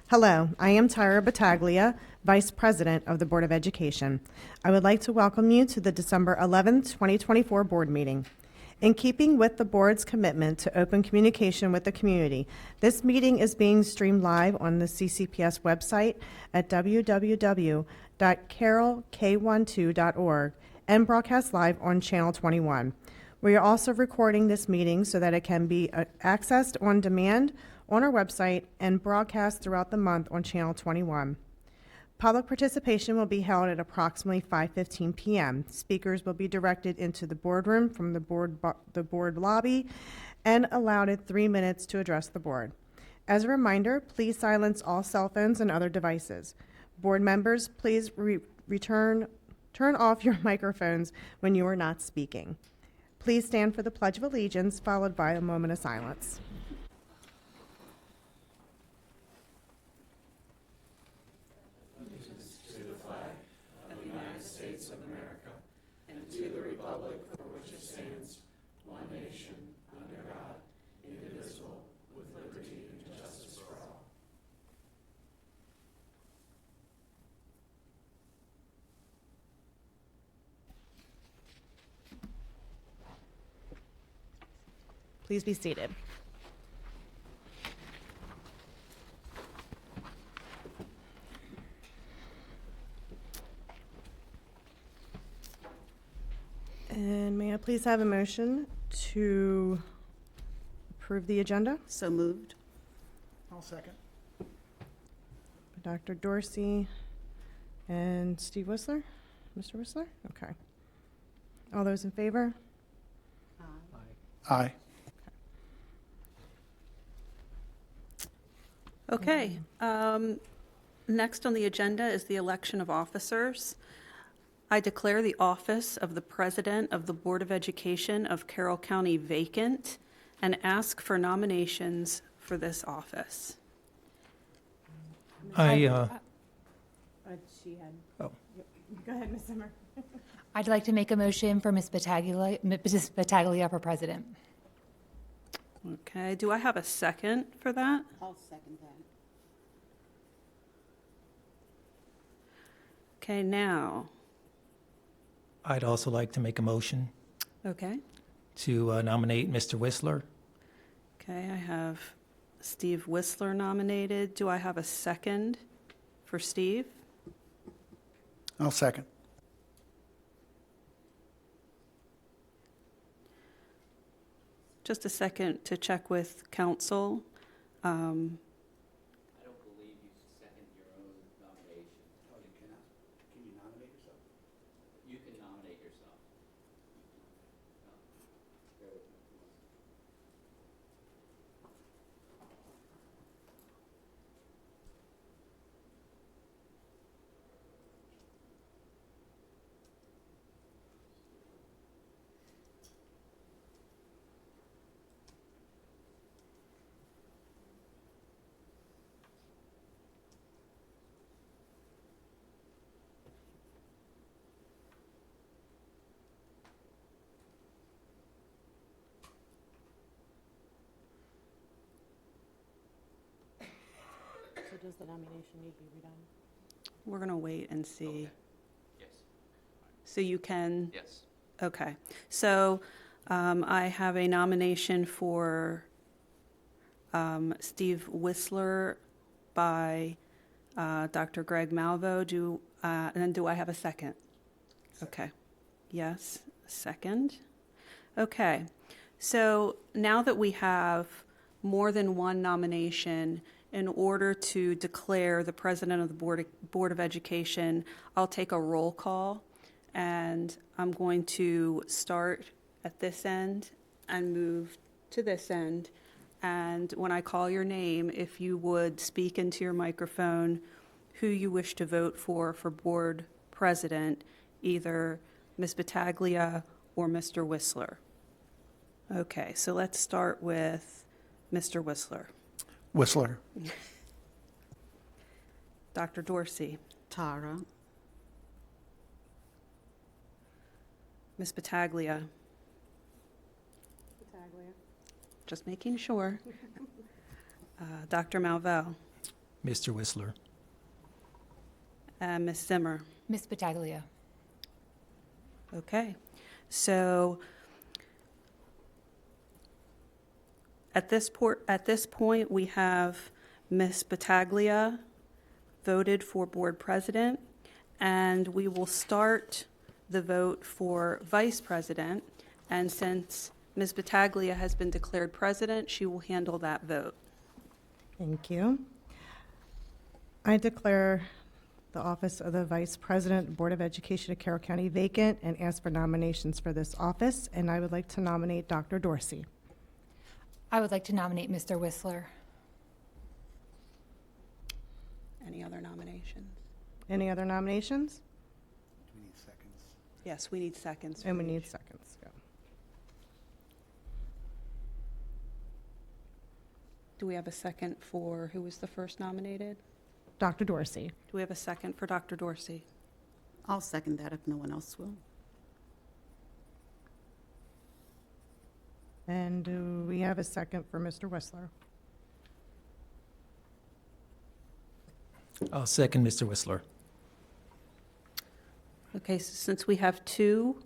Hello, I am Tyra Battaglia, Vice President of the Board of Education. I would like to welcome you to the December 11th, 2024 board meeting. In keeping with the board's commitment to open communication with the community, this meeting is being streamed live on the CCPS website at www.carrollk12.org and broadcast live on Channel 21. We are also recording this meeting so that it can be accessed on demand on our website and broadcast throughout the month on Channel 21. Public participation will be held at approximately 5:15 p.m. Speakers will be directed into the boardroom from the board lobby and allowed 3 minutes to address the board. As a reminder, please silence all cell phones and other devices. Board members, please turn off your microphones when you are not speaking. Please stand for the Pledge of Allegiance, followed by a moment of silence. Please be seated. And may I please have a motion to approve the agenda? So moved. I'll second. Dr. Dorsey and Steve Whistler? Mr. Whistler? Okay. All those in favor? Aye. Okay. Next on the agenda is the election of officers. I declare the office of the President of the Board of Education of Carroll County vacant and ask for nominations for this office. She had. Oh. Go ahead, Ms. Zimmer. I'd like to make a motion for Ms. Battaglia for president. Okay. Do I have a second for that? I'll second that. Okay, now. I'd also like to make a motion Okay. to nominate Mr. Whistler. Okay, I have Steve Whistler nominated. Do I have a second for Steve? I'll second. Just a second to check with council. I don't believe you second your own nomination. Oh, you cannot? Can you nominate yourself? You can nominate yourself. No. Bear with me. So does the nomination need to be redone? We're going to wait and see. Okay. Yes. So you can, Yes. okay. So I have a nomination for Steve Whistler by Dr. Greg Malvo. And then do I have a second? Okay. Yes, a second. Okay. So now that we have more than one nomination, in order to declare the president of the Board of Education, I'll take a roll call, and I'm going to start at this end and move to this end. And when I call your name, if you would speak into your microphone who you wish to vote for board president, either Ms. Battaglia or Mr. Whistler. Okay, so let's start with Mr. Whistler. Whistler. Dr. Dorsey. Tara. Ms. Battaglia. Just making sure. Dr. Malvell. Mr. Whistler. Ms. Zimmer. Ms. Battaglia. Okay, so at this point, we have Ms. Battaglia voted for board president, and we will start the vote for vice president. And since Ms. Battaglia has been declared president, she will handle that vote. Thank you. I declare the office of the Vice President, Board of Education of Carroll County vacant and ask for nominations for this office, and I would like to nominate Dr. Dorsey. I would like to nominate Mr. Whistler. Any other nominations? Any other nominations? Do we need seconds? Yes, we need seconds. And for we need each. seconds. Go. Do we have a second for who was the first nominated? Dr. Dorsey. Do we have a second for Dr. Dorsey? I'll second that if no one else will. And do we have a second for Mr. Whistler? I'll second Mr. Whistler. Okay, so since we have two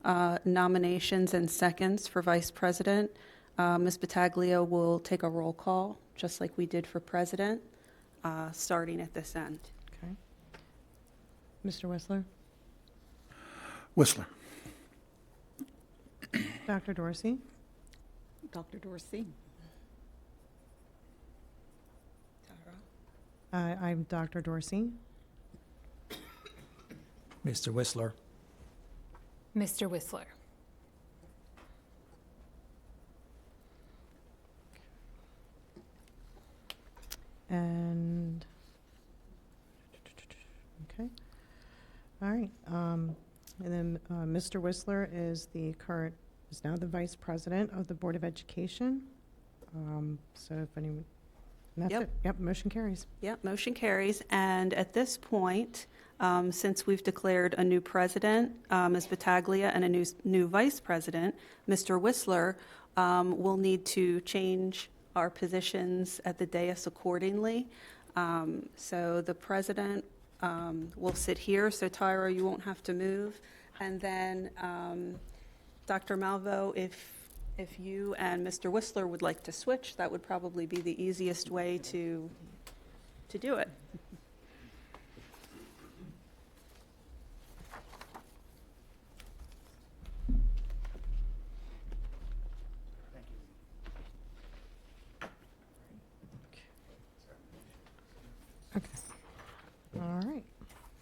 nominations and seconds for vice president, Ms. Battaglia will take a roll call, just like we did for president, starting at this end. Okay. Mr. Whistler? Whistler. Dr. Dorsey? Dr. Dorsey. I'm Dr. Dorsey. Mr. Whistler. Mr. Whistler. And, okay. All right. And then Mr. Whistler is now the Vice President of the Board of Education. So if anyone, and that's Yep. it. Yep, motion carries. Yep, motion carries. And at this point, since we've declared a new president, Ms. Battaglia, and a new vice president, Mr. Whistler, will need to change our positions at the dais accordingly. So the president will sit here, so Tyra, you won't have to move. And then Dr. Malvo, if you and Mr. Whistler would like to switch, that would probably be the easiest way to do it. Okay. All right.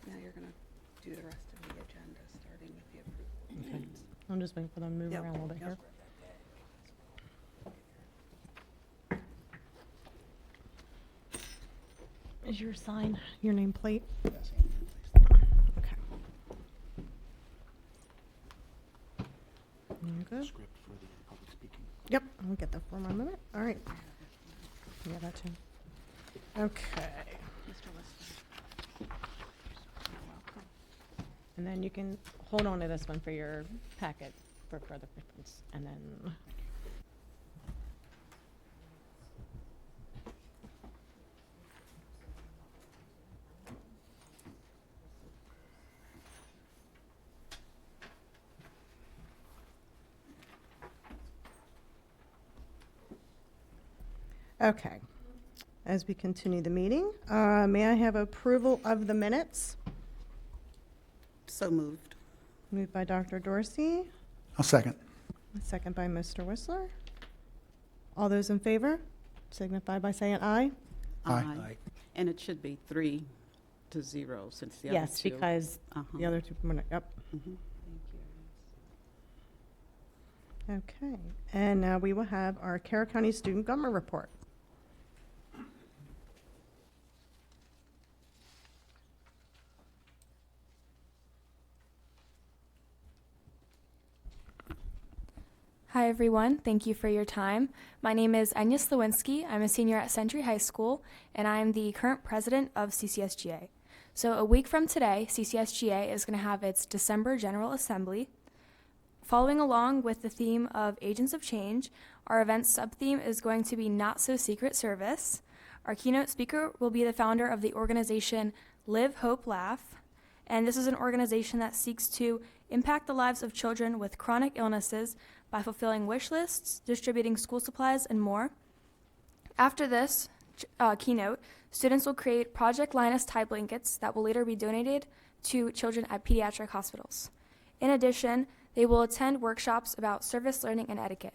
Now you're going to do the rest of the agenda, starting with the approval. Okay. I'm just waiting for them to move Yep, around a little bit yep. here. Is your sign, your nameplate? Yes, Andrew, please. Okay. You good? Script for the public speaking. Yep, I'll get that for my minute. All right. Yeah, that too. Okay. And then you can hold on to this one for your packet for further reference. And then, okay. As we continue the meeting, may I have approval of the minutes? So moved. Moved by Dr. Dorsey, I'll second. second by Mr. Whistler. All those in favor signify by saying aye. Aye. And it should be 3-0 since the other two. Yes, because Uh-huh. the other two, were not- yep. Mhm. Okay, and now we will have our Carroll County Student Government Report. Hi, everyone. Thank you for your time. My name is Anya Slawinski. I'm a senior at Century High School, and I'm the current president of CCSGA. So a week from today, CCSGA is going to have its December General Assembly. Following along with the theme of Agents of Change, our event's sub-theme is going to be Not So Secret Service. Our keynote speaker will be the founder of the organization Live, Hope, Laugh, and this is an organization that seeks to impact the lives of children with chronic illnesses by fulfilling wish lists, distributing school supplies, and more. After this keynote, students will create Project Linus tie blankets that will later be donated to children at pediatric hospitals. In addition, they will attend workshops about service learning and etiquette.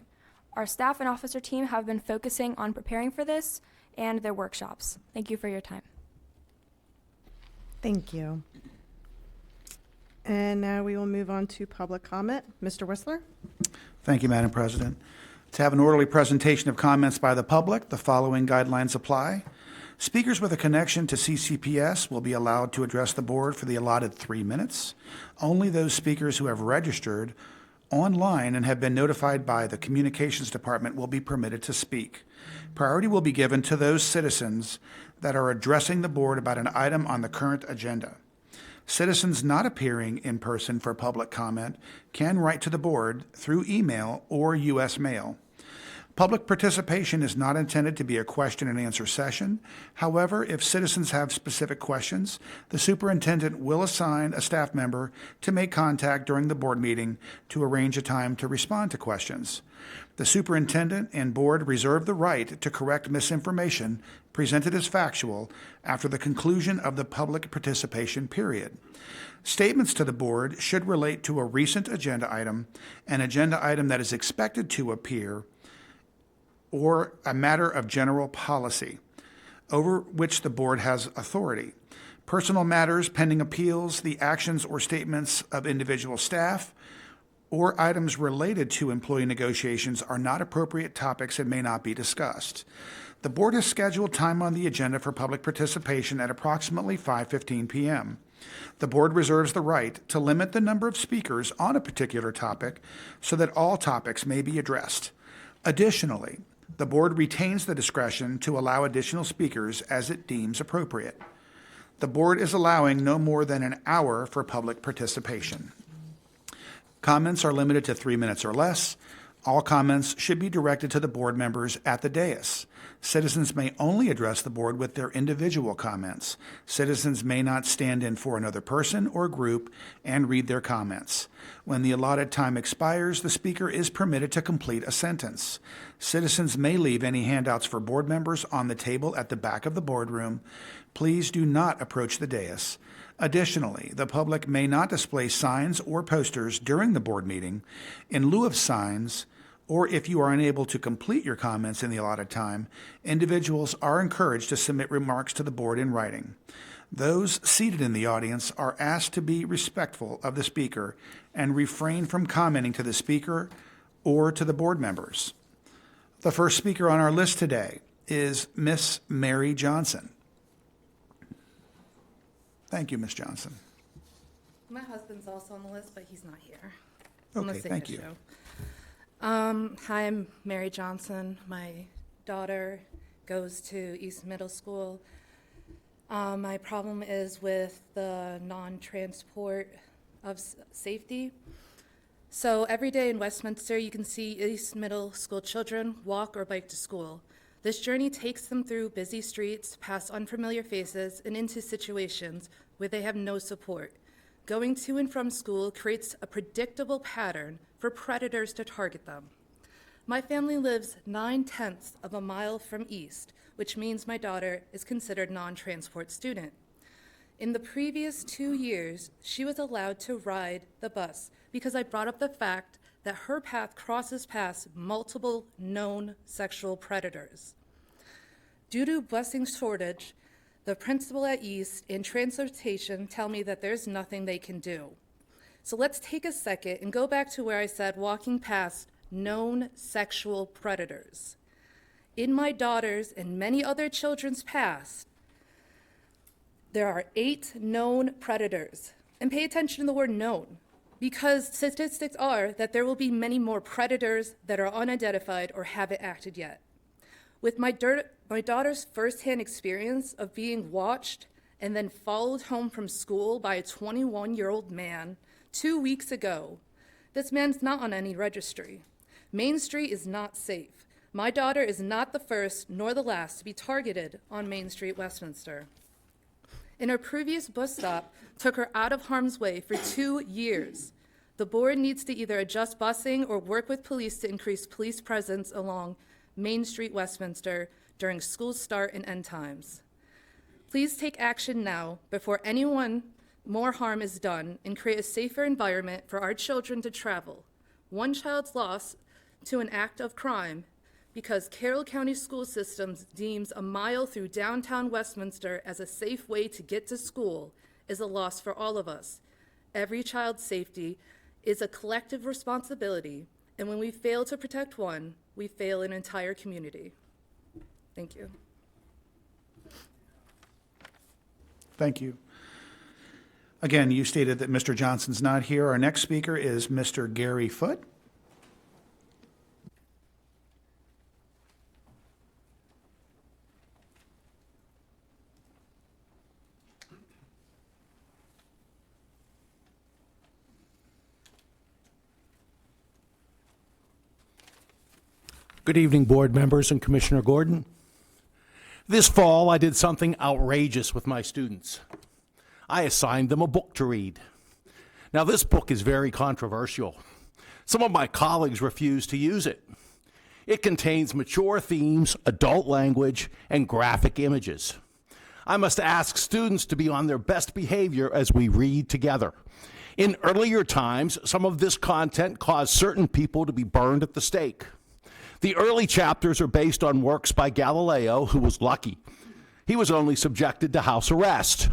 Our staff and officer team have been focusing on preparing for this and their workshops. Thank you for your time. Thank you. And now we will move on to public comment. Mr. Whistler? Thank you, Madam President. To have an orderly presentation of comments by the public, the following guidelines apply. Speakers with a connection to CCPS will be allowed to address the board for the allotted 3 minutes. Only those speakers who have registered online and have been notified by the Communications Department will be permitted to speak. Priority will be given to those citizens that are addressing the board about an item on the current agenda. Citizens not appearing in person for public comment can write to the board through email or U.S. mail. Public participation is not intended to be a question and answer session. However, if citizens have specific questions, the superintendent will assign a staff member to make contact during the board meeting to arrange a time to respond to questions. The superintendent and board reserve the right to correct misinformation presented as factual after the conclusion of the public participation period. Statements to the board should relate to a recent agenda item, an agenda item that is expected to appear, or a matter of general policy over which the board has authority. Personal matters, pending appeals, the actions or statements of individual staff, or items related to employee negotiations are not appropriate topics and may not be discussed. The board has scheduled time on the agenda for public participation at approximately 5:15 p.m. The board reserves the right to limit the number of speakers on a particular topic so that all topics may be addressed. Additionally, the board retains the discretion to allow additional speakers as it deems appropriate. The board is allowing no more than an hour for public participation. Comments are limited to 3 minutes or less. All comments should be directed to the board members at the dais. Citizens may only address the board with their individual comments. Citizens may not stand in for another person or group and read their comments. When the allotted time expires, the speaker is permitted to complete a sentence. Citizens may leave any handouts for board members on the table at the back of the boardroom. Please do not approach the dais. Additionally, the public may not display signs or posters during the board meeting. In lieu of signs, or if you are unable to complete your comments in the allotted time, individuals are encouraged to submit remarks to the board in writing. Those seated in the audience are asked to be respectful of the speaker and refrain from commenting to the speaker or to the board members. The first speaker on our list today is Miss Mary Johnson. Thank you, Ms. Johnson. My husband's also on the list, but he's not here. Okay, thank you. Hi, I'm Mary Johnson. My daughter goes to East Middle School. My problem is with the non-transport of safety. So every day in Westminster, you can see East Middle School children walk or bike to school. This journey takes them through busy streets, past unfamiliar faces, and into situations where they have no support. Going to and from school creates a predictable pattern for predators to target them. My family lives 9/10 of a mile from East, which means my daughter is considered non-transport student. In the previous 2 years, she was allowed to ride the bus because I brought up the fact that her path crosses past multiple known sexual predators. Due to busing shortage, the principal at East and transportation tell me that there's nothing they can do. So let's take a second and go back to where I said walking past known sexual predators. In my daughter's and many other children's past, there are 8 known predators. And pay attention to the word known, because statistics are that there will be many more predators that are unidentified or haven't acted yet. With my daughter's firsthand experience of being watched and then followed home from school by a 21-year-old man 2 weeks ago, this man's not on any registry. Main Street is not safe. My daughter is not the first nor the last to be targeted on Main Street, Westminster. And her previous bus stop took her out of harm's way for 2 years. The board needs to either adjust busing or work with police to increase police presence along Main Street, Westminster during school start and end times. Please take action now before anyone more harm is done and create a safer environment for our children to travel. One child's loss to an act of crime because Carroll County School Systems deems a mile through downtown Westminster as a safe way to get to school is a loss for all of us. Every child's safety is a collective responsibility, and when we fail to protect one, we fail an entire community. Thank you. Thank you. Again, you stated that Mr. Johnson's not here. Our next speaker is Mr. Gary Foote. Good evening, board members and Commissioner Gordon. This fall, I did something outrageous with my students. I assigned them a book to read. Now, this book is very controversial. Some of my colleagues refuse to use it. It contains mature themes, adult language, and graphic images. I must ask students to be on their best behavior as we read together. In earlier times, some of this content caused certain people to be burned at the stake. The early chapters are based on works by Galileo, who was lucky. He was only subjected to house arrest.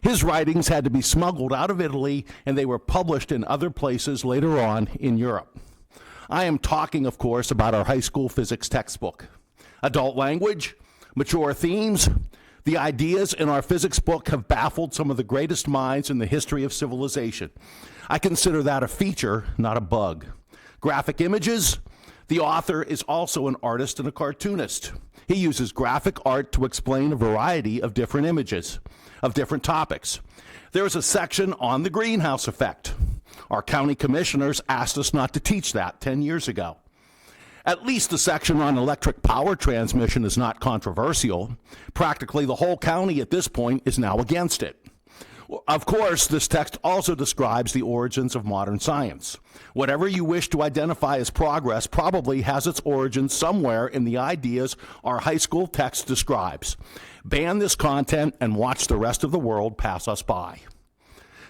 His writings had to be smuggled out of Italy, and they were published in other places later on in Europe. I am talking, of course, about our high school physics textbook. Adult language, mature themes, the ideas in our physics book have baffled some of the greatest minds in the history of civilization. I consider that a feature, not a bug. Graphic images. The author is also an artist and a cartoonist. He uses graphic art to explain a variety of different images, of different topics. There is a section on the greenhouse effect. Our county commissioners asked us not to teach that 10 years ago. At least the section on electric power transmission is not controversial. Practically the whole county at this point is now against it. Of course, this text also describes the origins of modern science. Whatever you wish to identify as progress probably has its origins somewhere in the ideas our high school text describes. Ban this content and watch the rest of the world pass us by.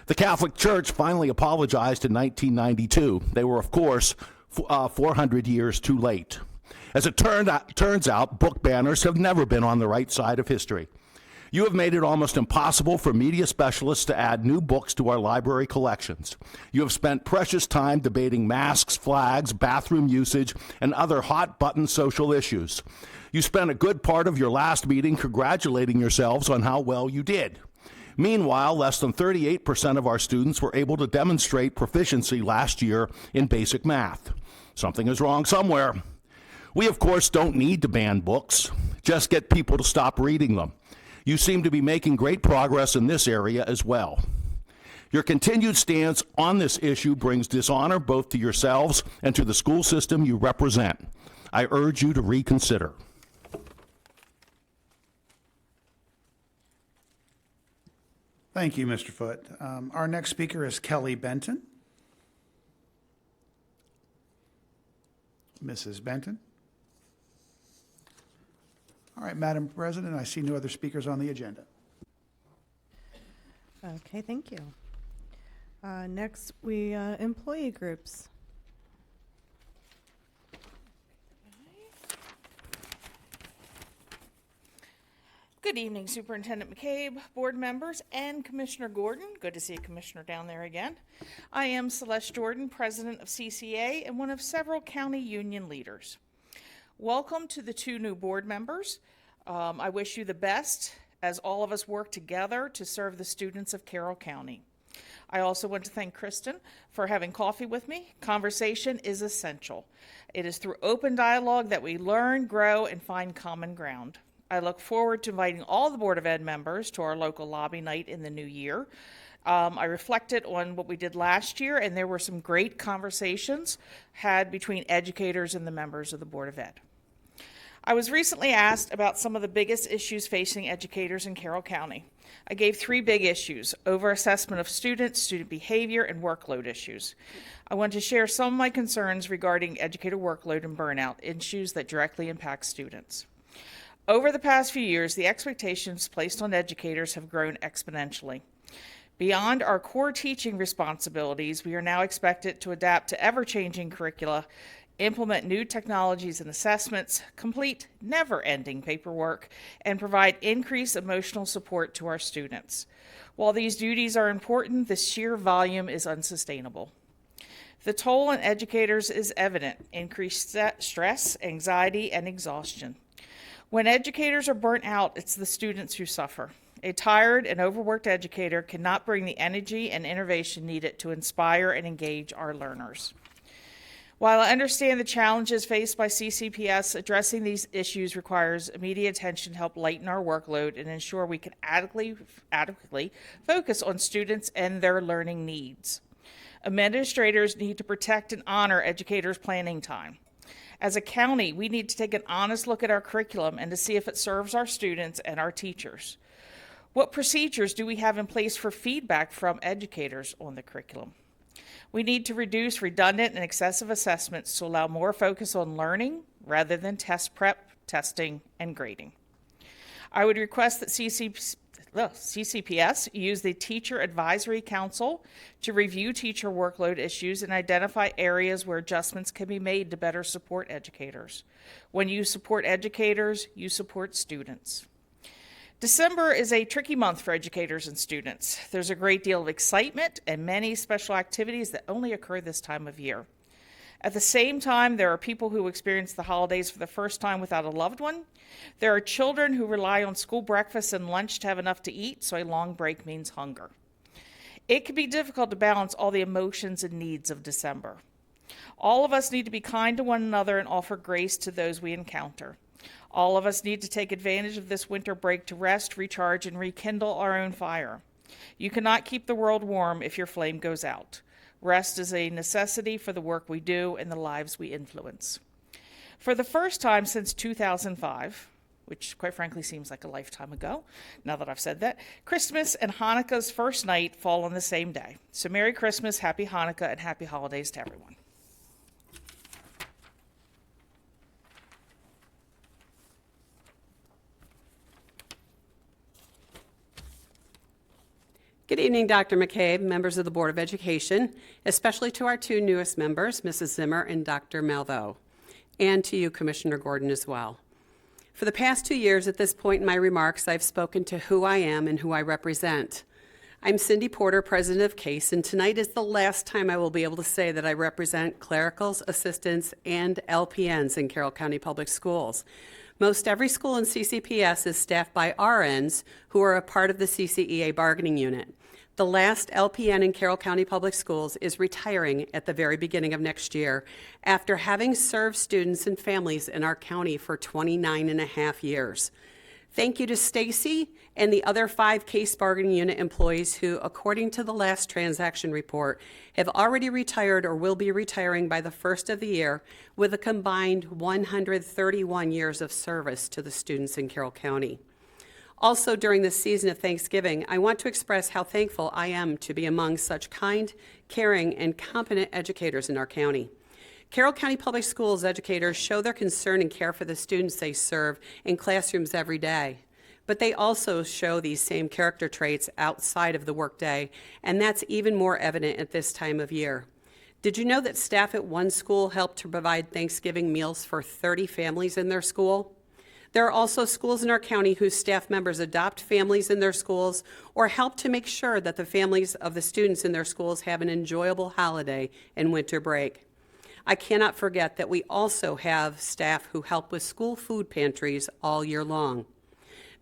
The Catholic Church finally apologized in 1992. They were, of course, 400 years too late. As it turns out, book banners have never been on the right side of history. You have made it almost impossible for media specialists to add new books to our library collections. You have spent precious time debating masks, flags, bathroom usage, and other hot-button social issues. You spent a good part of your last meeting congratulating yourselves on how well you did. Meanwhile, less than 38% of our students were able to demonstrate proficiency last year in basic math. Something is wrong somewhere. We, of course, don't need to ban books. Just get people to stop reading them. You seem to be making great progress in this area as well. Your continued stance on this issue brings dishonor both to yourselves and to the school system you represent. I urge you to reconsider. Thank you, Mr. Foote. Our next speaker is Kelly Benton. Mrs. Benton. All right, Madam President, I see no other speakers on the agenda. Okay, thank you. Next, employee groups. Good evening, Superintendent McCabe, board members, and Commissioner Gordon. Good to see a commissioner down there again. I am Celeste Jordan, president of CCA and one of several county union leaders. Welcome to the 2 new board members. I wish you the best as all of us work together to serve the students of Carroll County. I also want to thank Kristen for having coffee with me. Conversation is essential. It is through open dialogue that we learn, grow, and find common ground. I look forward to inviting all the Board of Ed members to our local lobby night in the new year. I reflected on what we did last year, and there were some great conversations had between educators and the members of the Board of Ed. I was recently asked about some of the biggest issues facing educators in Carroll County. I gave 3 big issues: overassessment of students, student behavior, and workload issues. I want to share some of my concerns regarding educator workload and burnout, issues that directly impact students. Over the past few years, the expectations placed on educators have grown exponentially. Beyond our core teaching responsibilities, we are now expected to adapt to ever-changing curricula, implement new technologies and assessments, complete never-ending paperwork, and provide increased emotional support to our students. While these duties are important, the sheer volume is unsustainable. The toll on educators is evident: increased stress, anxiety, and exhaustion. When educators are burnt out, it's the students who suffer. A tired and overworked educator cannot bring the energy and innovation needed to inspire and engage our learners. While I understand the challenges faced by CCPS, addressing these issues requires immediate attention to help lighten our workload and ensure we can adequately focus on students and their learning needs. Administrators need to protect and honor educators' planning time. As a county, we need to take an honest look at our curriculum and to see if it serves our students and our teachers. What procedures do we have in place for feedback from educators on the curriculum? We need to reduce redundant and excessive assessments to allow more focus on learning rather than test prep, testing, and grading. I would request that CCPS use the Teacher Advisory Council to review teacher workload issues and identify areas where adjustments can be made to better support educators. When you support educators, you support students. December is a tricky month for educators and students. There's a great deal of excitement and many special activities that only occur this time of year. At the same time, there are people who experience the holidays for the first time without a loved one. There are children who rely on school breakfast and lunch to have enough to eat, so a long break means hunger. It can be difficult to balance all the emotions and needs of December. All of us need to be kind to one another and offer grace to those we encounter. All of us need to take advantage of this winter break to rest, recharge, and rekindle our own fire. You cannot keep the world warm if your flame goes out. Rest is a necessity for the work we do and the lives we influence. For the first time since 2005, which quite frankly seems like a lifetime ago, now that I've said that, Christmas and Hanukkah's first night fall on the same day. So Merry Christmas, Happy Hanukkah, and Happy Holidays to everyone. Good evening, Dr. McCabe, members of the Board of Education, especially to our 2 newest members, Mrs. Zimmer and Dr. Malveaux, and to you, Commissioner Gordon, as well. For the past 2 years, at this point in my remarks, I've spoken to who I am and who I represent. I'm Cindy Porter, president of CASE, and tonight is the last time I will be able to say that I represent clericals, assistants, and LPNs in Carroll County Public Schools. Most every school in CCPS is staffed by RNs who are a part of the CCEA bargaining unit. The last LPN in Carroll County Public Schools is retiring at the very beginning of next year after having served students and families in our county for 29 and a half years. Thank you to Stacy and the other 5 CASE bargaining unit employees who, according to the last transaction report, have already retired or will be retiring by the first of the year with a combined 131 years of service to the students in Carroll County. Also, during this season of Thanksgiving, I want to express how thankful I am to be among such kind, caring, and competent educators in our county. Carroll County Public Schools educators show their concern and care for the students they serve in classrooms every day, but they also show these same character traits outside of the workday, and that's even more evident at this time of year. Did you know that staff at one school helped to provide Thanksgiving meals for 30 families in their school? There are also schools in our county whose staff members adopt families in their schools or help to make sure that the families of the students in their schools have an enjoyable holiday and winter break. I cannot forget that we also have staff who help with school food pantries all year long.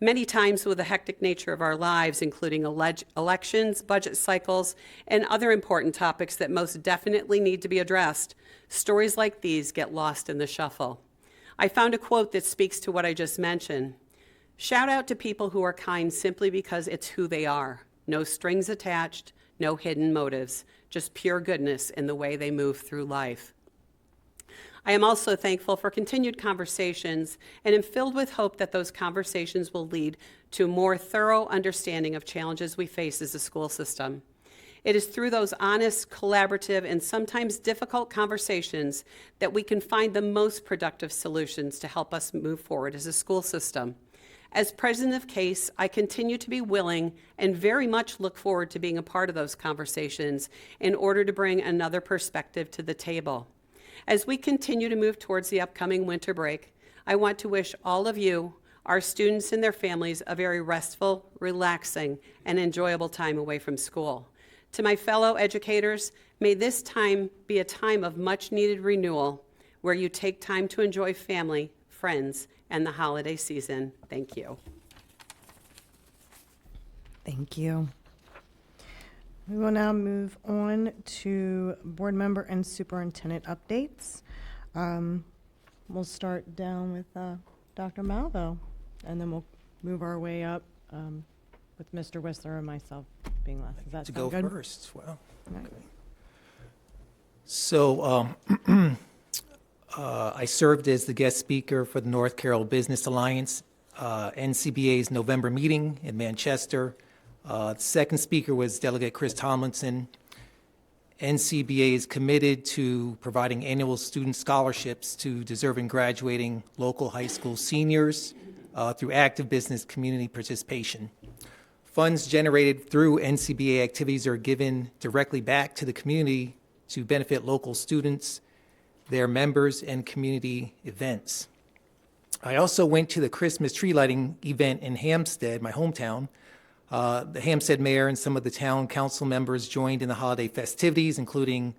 Many times with the hectic nature of our lives, including elections, budget cycles, and other important topics that most definitely need to be addressed, stories like these get lost in the shuffle. I found a quote that speaks to what I just mentioned. Shout out to people who are kind simply because it's who they are. No strings attached, no hidden motives, just pure goodness in the way they move through life. I am also thankful for continued conversations and am filled with hope that those conversations will lead to a more thorough understanding of challenges we face as a school system. It is through those honest, collaborative, and sometimes difficult conversations that we can find the most productive solutions to help us move forward as a school system. As president of CASE, I continue to be willing and very much look forward to being a part of those conversations in order to bring another perspective to the table. As we continue to move towards the upcoming winter break, I want to wish all of you, our students and their families, a very restful, relaxing, and enjoyable time away from school. To my fellow educators, may this time be a time of much-needed renewal where you take time to enjoy family, friends, and the holiday season. Thank you. Thank you. We will now move on to board member and superintendent updates. We'll start down with Dr. Malvo, and then we'll move our way up with Mr. Whistler and myself being last. Does that To sound go good? first, well. Right. Okay. So I served as the guest speaker for the North Carroll Business Alliance NCBA's November meeting in Manchester. The second speaker was Delegate Chris Tomlinson. NCBA is committed to providing annual student scholarships to deserving graduating local high school seniors through active business community participation. Funds generated through NCBA activities are given directly back to the community to benefit local students, their members, and community events. I also went to the Christmas tree lighting event in Hampstead, my hometown. The Hampstead mayor and some of the town council members joined in the holiday festivities, including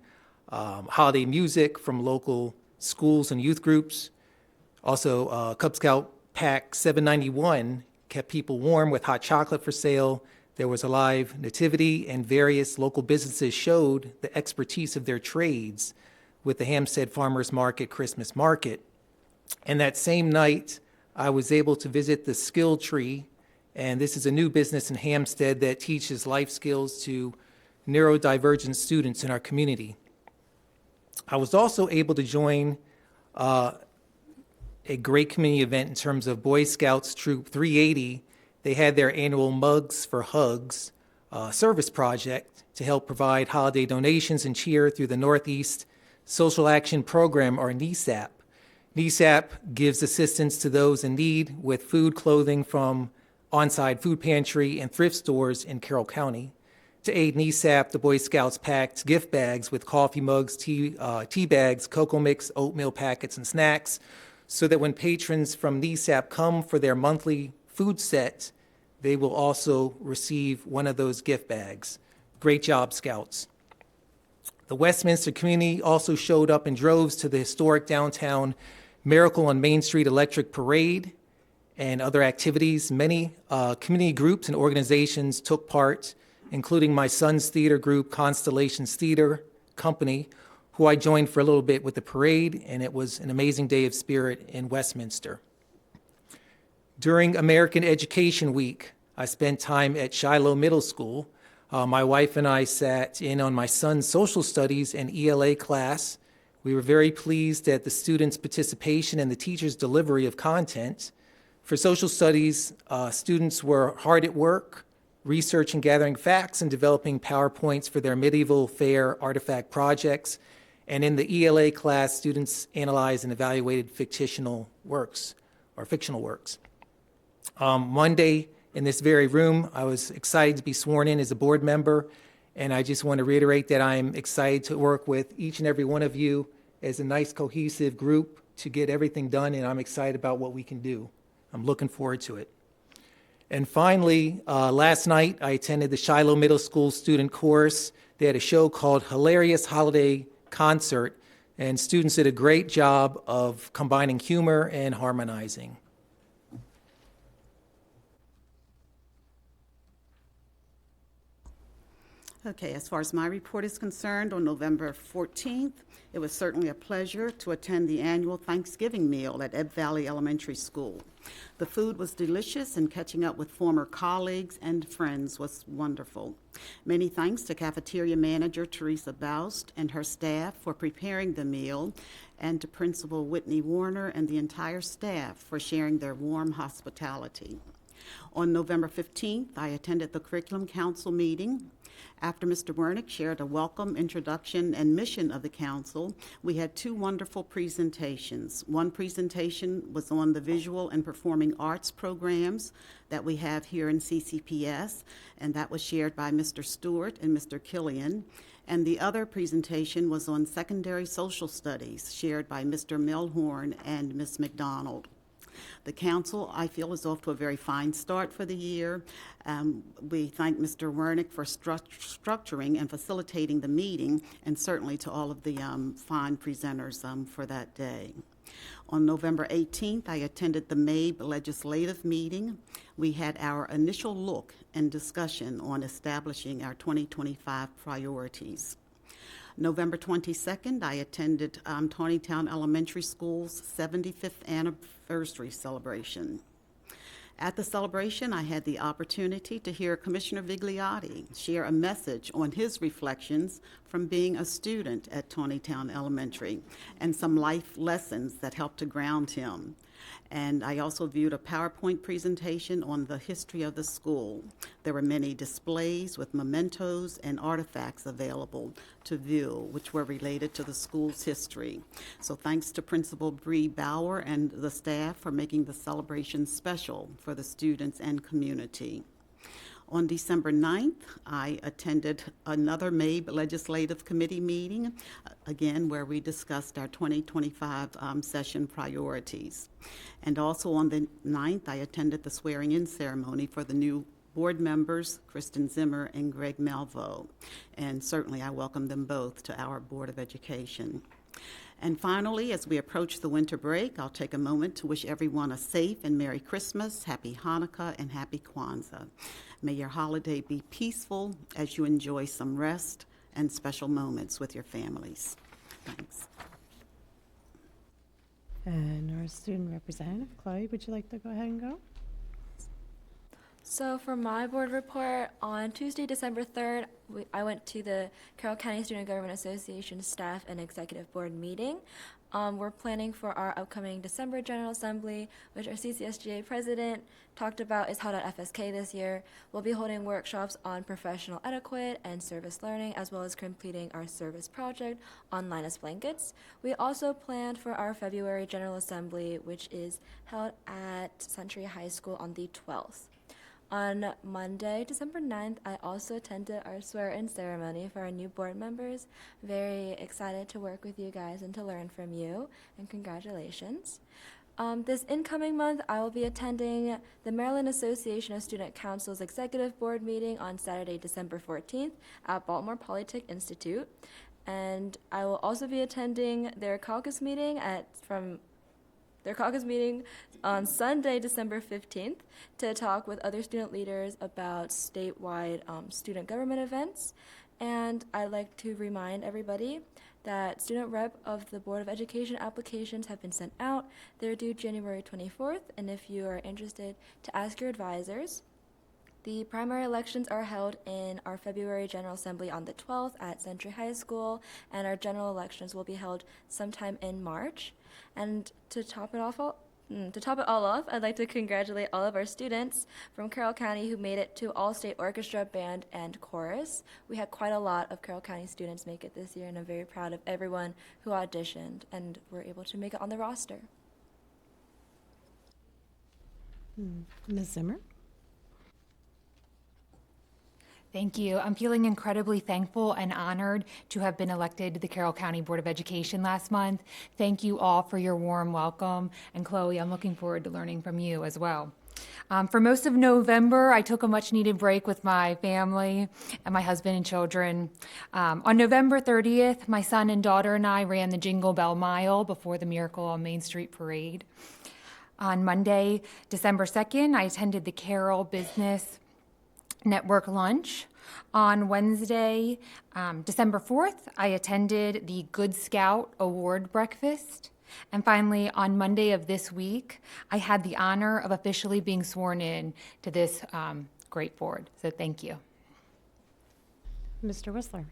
holiday music from local schools and youth groups. Also, Cub Scout Pack 791 kept people warm with hot chocolate for sale. There was a live nativity, and various local businesses showed the expertise of their trades with the Hampstead Farmers Market Christmas Market. And that same night, I was able to visit the Skill Tree, and this is a new business in Hampstead that teaches life skills to neurodivergent students in our community. I was also able to join a great community event in terms of Boy Scouts Troop 380. They had their annual Mugs for Hugs service project to help provide holiday donations and cheer through the Northeast Social Action Program, or NESAP. NESAP gives assistance to those in need with food, clothing from on-site food pantry and thrift stores in Carroll County. To aid NESAP, the Boy Scouts packed gift bags with coffee mugs, tea bags, cocoa mix, oatmeal packets, and snacks, so that when patrons from NESAP come for their monthly food set, they will also receive one of those gift bags. Great job, Scouts. The Westminster community also showed up in droves to the historic downtown Miracle on Main Street Electric Parade and other activities. Many community groups and organizations took part, including my son's theater group, Constellations Theater Company, who I joined for a little bit with the parade, and it was an amazing day of spirit in Westminster. During American Education Week, I spent time at Shiloh Middle School. My wife and I sat in on my son's social studies and ELA class. We were very pleased at the students' participation and the teachers' delivery of content. For social studies, students were hard at work, researching, gathering facts, and developing PowerPoints for their medieval fair artifact projects. And in the ELA class, students analyzed and evaluated fictional works. Monday, in this very room, I was excited to be sworn in as a board member, and I just want to reiterate that I'm excited to work with each and every one of you as a nice, cohesive group to get everything done, and I'm excited about what we can do. I'm looking forward to it. And finally, last night, I attended the Shiloh Middle School student chorus. They had a show called Hilarious Holiday Concert, and students did a great job of combining humor and harmonizing. Okay, as far as my report is concerned, on November 14th, it was certainly a pleasure to attend the annual Thanksgiving meal at Ebb Valley Elementary School. The food was delicious, and catching up with former colleagues and friends was wonderful. Many thanks to cafeteria manager Teresa Baust and her staff for preparing the meal, and to Principal Whitney Warner and the entire staff for sharing their warm hospitality. On November 15th, I attended the Curriculum Council meeting. After Mr. Wernick shared a welcome introduction and mission of the council, we had two wonderful presentations. One presentation was on the visual and performing arts programs that we have here in CCPS, and that was shared by Mr. Stewart and Mr. Killian. And the other presentation was on secondary social studies, shared by Mr. Milhorn and Ms. McDonald. The council, I feel, is off to a very fine start for the year. We thank Mr. Wernick for structuring and facilitating the meeting, and certainly to all of the fine presenters for that day. On November 18th, I attended the MABE legislative meeting. We had our initial look and discussion on establishing our 2025 priorities. November 22nd, I attended Tawnytown Elementary School's 75th anniversary celebration. At the celebration, I had the opportunity to hear Commissioner Vigliotti share a message on his reflections from being a student at Tawnytown Elementary and some life lessons that helped to ground him. And I also viewed a PowerPoint presentation on the history of the school. There were many displays with mementos and artifacts available to view, which were related to the school's history. So thanks to Principal Bree Bauer and the staff for making the celebration special for the students and community. On December 9th, I attended another MABE Legislative Committee meeting, again, where we discussed our 2025 session priorities. And also on the 9th, I attended the swearing-in ceremony for the new board members, Kristen Zimmer and Greg Malvo. And certainly I welcome them both to our Board of Education. And finally, as we approach the winter break, I'll take a moment to wish everyone a safe and Merry Christmas, Happy Hanukkah, and Happy Kwanzaa. May your holiday be peaceful as you enjoy some rest and special moments with your families. Thanks. And our student representative, Chloe, would you like to go ahead and go? So for my board report, on Tuesday, December 3rd, I went to the Carroll County Student Government Association staff and executive board meeting. We're planning for our upcoming December General Assembly, which our CCSGA president talked about is held at FSK this year. We'll be holding workshops on professional etiquette and service learning, as well as completing our service project on Linus Blankets. We also planned for our February General Assembly, which is held at Century High School on the 12th. On Monday, December 9th, I also attended our swear-in ceremony for our new board members. Very excited to work with you guys and to learn from you, and congratulations. This incoming month, I will be attending the Maryland Association of Student Council's Executive Board meeting on Saturday, December 14th at Baltimore Polytech Institute. And I will also be attending their caucus meeting on Sunday, December 15th, to talk with other student leaders about statewide student government events. And I'd like to remind everybody that student rep of the Board of Education applications have been sent out. They're due January 24th, and if you are interested, to ask your advisors. The primary elections are held in our February General Assembly on the 12th at Century High School, and our general elections will be held sometime in March. And to top it all off, I'd like to congratulate all of our students from Carroll County who made it to All-State Orchestra, Band, and Chorus. We had quite a lot of Carroll County students make it this year, and I'm very proud of everyone who auditioned and were able to make it on the roster. Ms. Zimmer? Thank you. I'm feeling incredibly thankful and honored to have been elected to the Carroll County Board of Education last month. Thank you all for your warm welcome. And Chloe, I'm looking forward to learning from you as well. For most of November, I took a much-needed break with my family and my husband and children. On November 30th, my son and daughter and I ran the Jingle Bell Mile before the Miracle on Main Street Parade. On Monday, December 2nd, I attended the Carroll Business network lunch. On Wednesday, December 4th, I attended the Good Scout Award breakfast. And finally, on Monday of this week, I had the honor of officially being sworn in to this great board. So thank you. Mr. Whistler.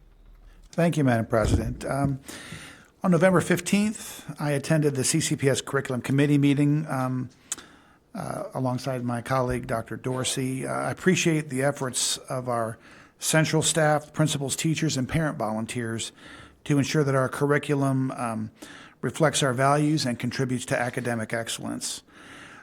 Thank you, Madam President. On November 15th, I attended the CCPS Curriculum Committee meeting alongside my colleague, Dr. Dorsey. I appreciate the efforts of our central staff, principals, teachers, and parent volunteers to ensure that our curriculum reflects our values and contributes to academic excellence.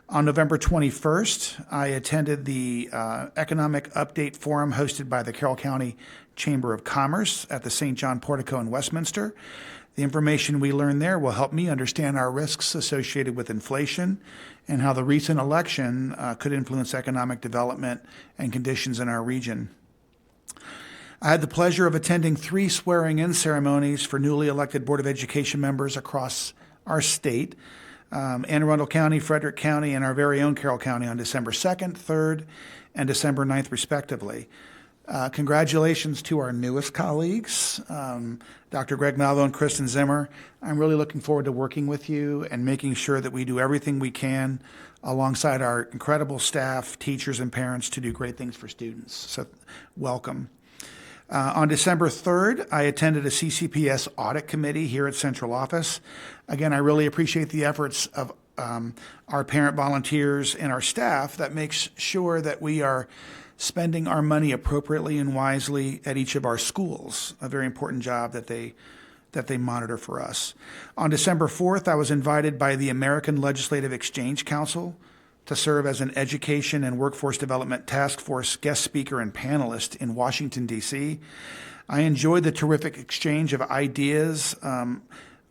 On November 21st, I attended the Economic Update Forum hosted by the Carroll County Chamber of Commerce at the St. John Portico in Westminster. The information we learned there will help me understand our risks associated with inflation and how the recent election could influence economic development and conditions in our region. I had the pleasure of attending 3 swearing-in ceremonies for newly elected Board of Education members across our state, Anne Arundel County, Frederick County, and our very own Carroll County on December 2nd, 3rd, and December 9th, respectively. Congratulations to our newest colleagues, Dr. Greg Malvo and Kristen Zimmer. I'm really looking forward to working with you and making sure that we do everything we can alongside our incredible staff, teachers, and parents to do great things for students. So welcome. On December 3rd, I attended a CCPS audit committee here at Central Office. Again, I really appreciate the efforts of our parent volunteers and our staff that makes sure that we are spending our money appropriately and wisely at each of our schools, a very important job that they monitor for us. On December 4th, I was invited by the American Legislative Exchange Council to serve as an Education and Workforce Development Task Force guest speaker and panelist in Washington, D.C. I enjoyed the terrific exchange of ideas on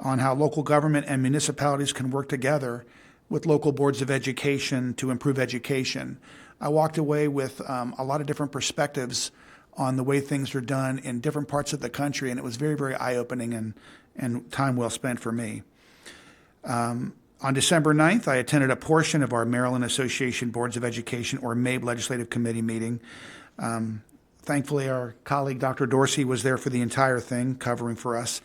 how local government and municipalities can work together with local boards of education to improve education. I walked away with a lot of different perspectives on the way things are done in different parts of the country, and it was very, very eye-opening and time well spent for me. On December 9th, I attended a portion of our Maryland Association Boards of Education, or MABE, Legislative Committee meeting. Thankfully, our colleague, Dr. Dorsey, was there for the entire thing, covering for us.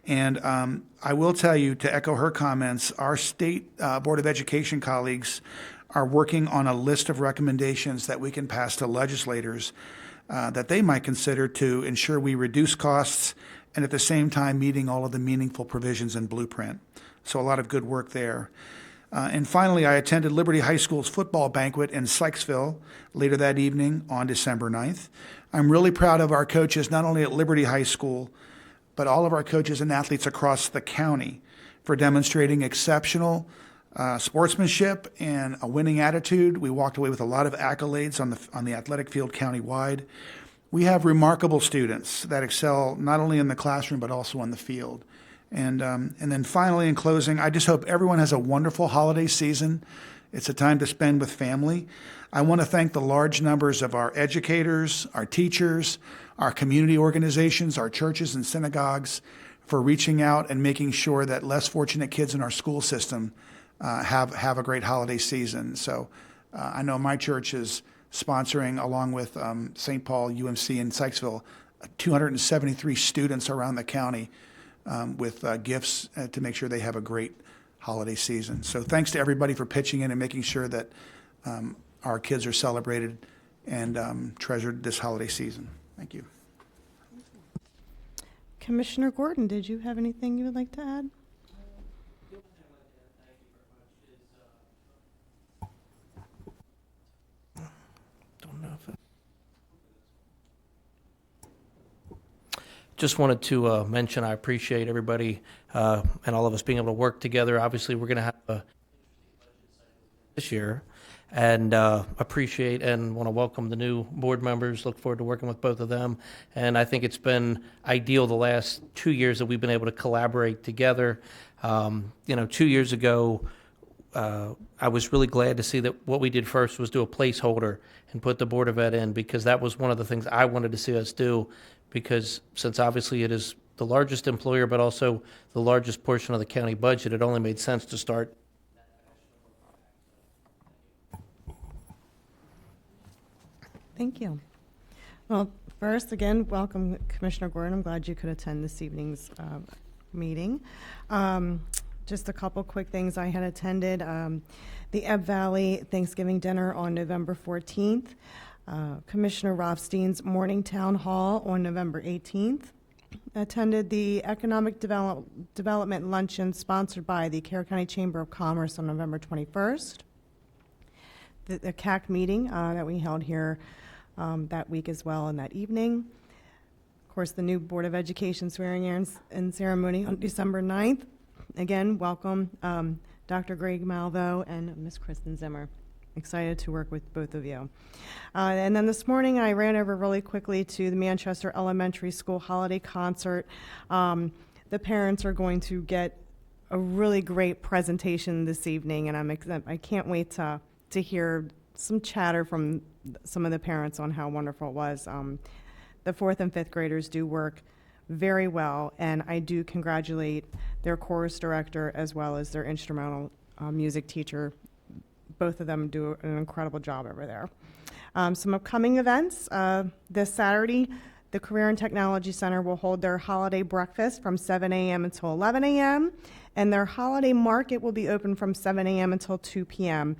And I will tell you, to echo her comments, our state Board of Education colleagues are working on a list of recommendations that we can pass to legislators that they might consider to ensure we reduce costs and at the same time meeting all of the meaningful provisions in Blueprint. So a lot of good work there. And finally, I attended Liberty High School's football banquet in Sykesville later that evening on December 9th. I'm really proud of our coaches, not only at Liberty High School, but all of our coaches and athletes across the county for demonstrating exceptional sportsmanship and a winning attitude. We walked away with a lot of accolades on the athletic field countywide. We have remarkable students that excel not only in the classroom but also on the field. And then finally, in closing, I just hope everyone has a wonderful holiday season. It's a time to spend with family. I want to thank the large numbers of our educators, our teachers, our community organizations, our churches and synagogues for reaching out and making sure that less fortunate kids in our school system have a great holiday season. So I know my church is sponsoring, along with St. Paul UMC in Sykesville, 273 students around the county with gifts to make sure they have a great holiday season. So thanks to everybody for pitching in and making sure that our kids are celebrated and treasured this holiday season. Thank you. Commissioner Gordon, did you have anything you would like to add? Just wanted to mention I appreciate everybody and all of us being able to work together. Obviously, we're going to have a this year, and appreciate and want to welcome the new board members. Look forward to working with both of them. And I think it's been ideal the last 2 years that we've been able to collaborate together. 2 years ago, I was really glad to see that what we did first was do a placeholder and put the Board of Ed in, because that was one of the things I wanted to see us do, because since obviously it is the largest employer but also the largest portion of the county budget, it only made sense to start. Thank you. Well, first, again, welcome Commissioner Gordon. I'm glad you could attend this evening's meeting. Just a couple quick things. I had attended the Ebb Valley Thanksgiving dinner on November 14th, Commissioner Rothstein's morning town hall on November 18th, attended the Economic Development Luncheon sponsored by the Carroll County Chamber of Commerce on November 21st, the CAC meeting that we held here that week as well and that evening. Of course, the new Board of Education swearing in ceremony on December 9th. Again, welcome Dr. Greg Malvo and Ms. Kristen Zimmer. Excited to work with both of you. And then this morning I ran over really quickly to the Manchester Elementary School holiday concert. The parents are going to get a really great presentation this evening, and I can't wait to hear some chatter from some of the parents on how wonderful it was. The 4th and 5th graders do work very well, and I do congratulate their chorus director as well as their instrumental music teacher. Both of them do an incredible job over there. Some upcoming events. This Saturday, the Career and Technology Center will hold their holiday breakfast from 7 a.m. until 11 a.m., and their holiday market will be open from 7 a.m. until 2 p.m.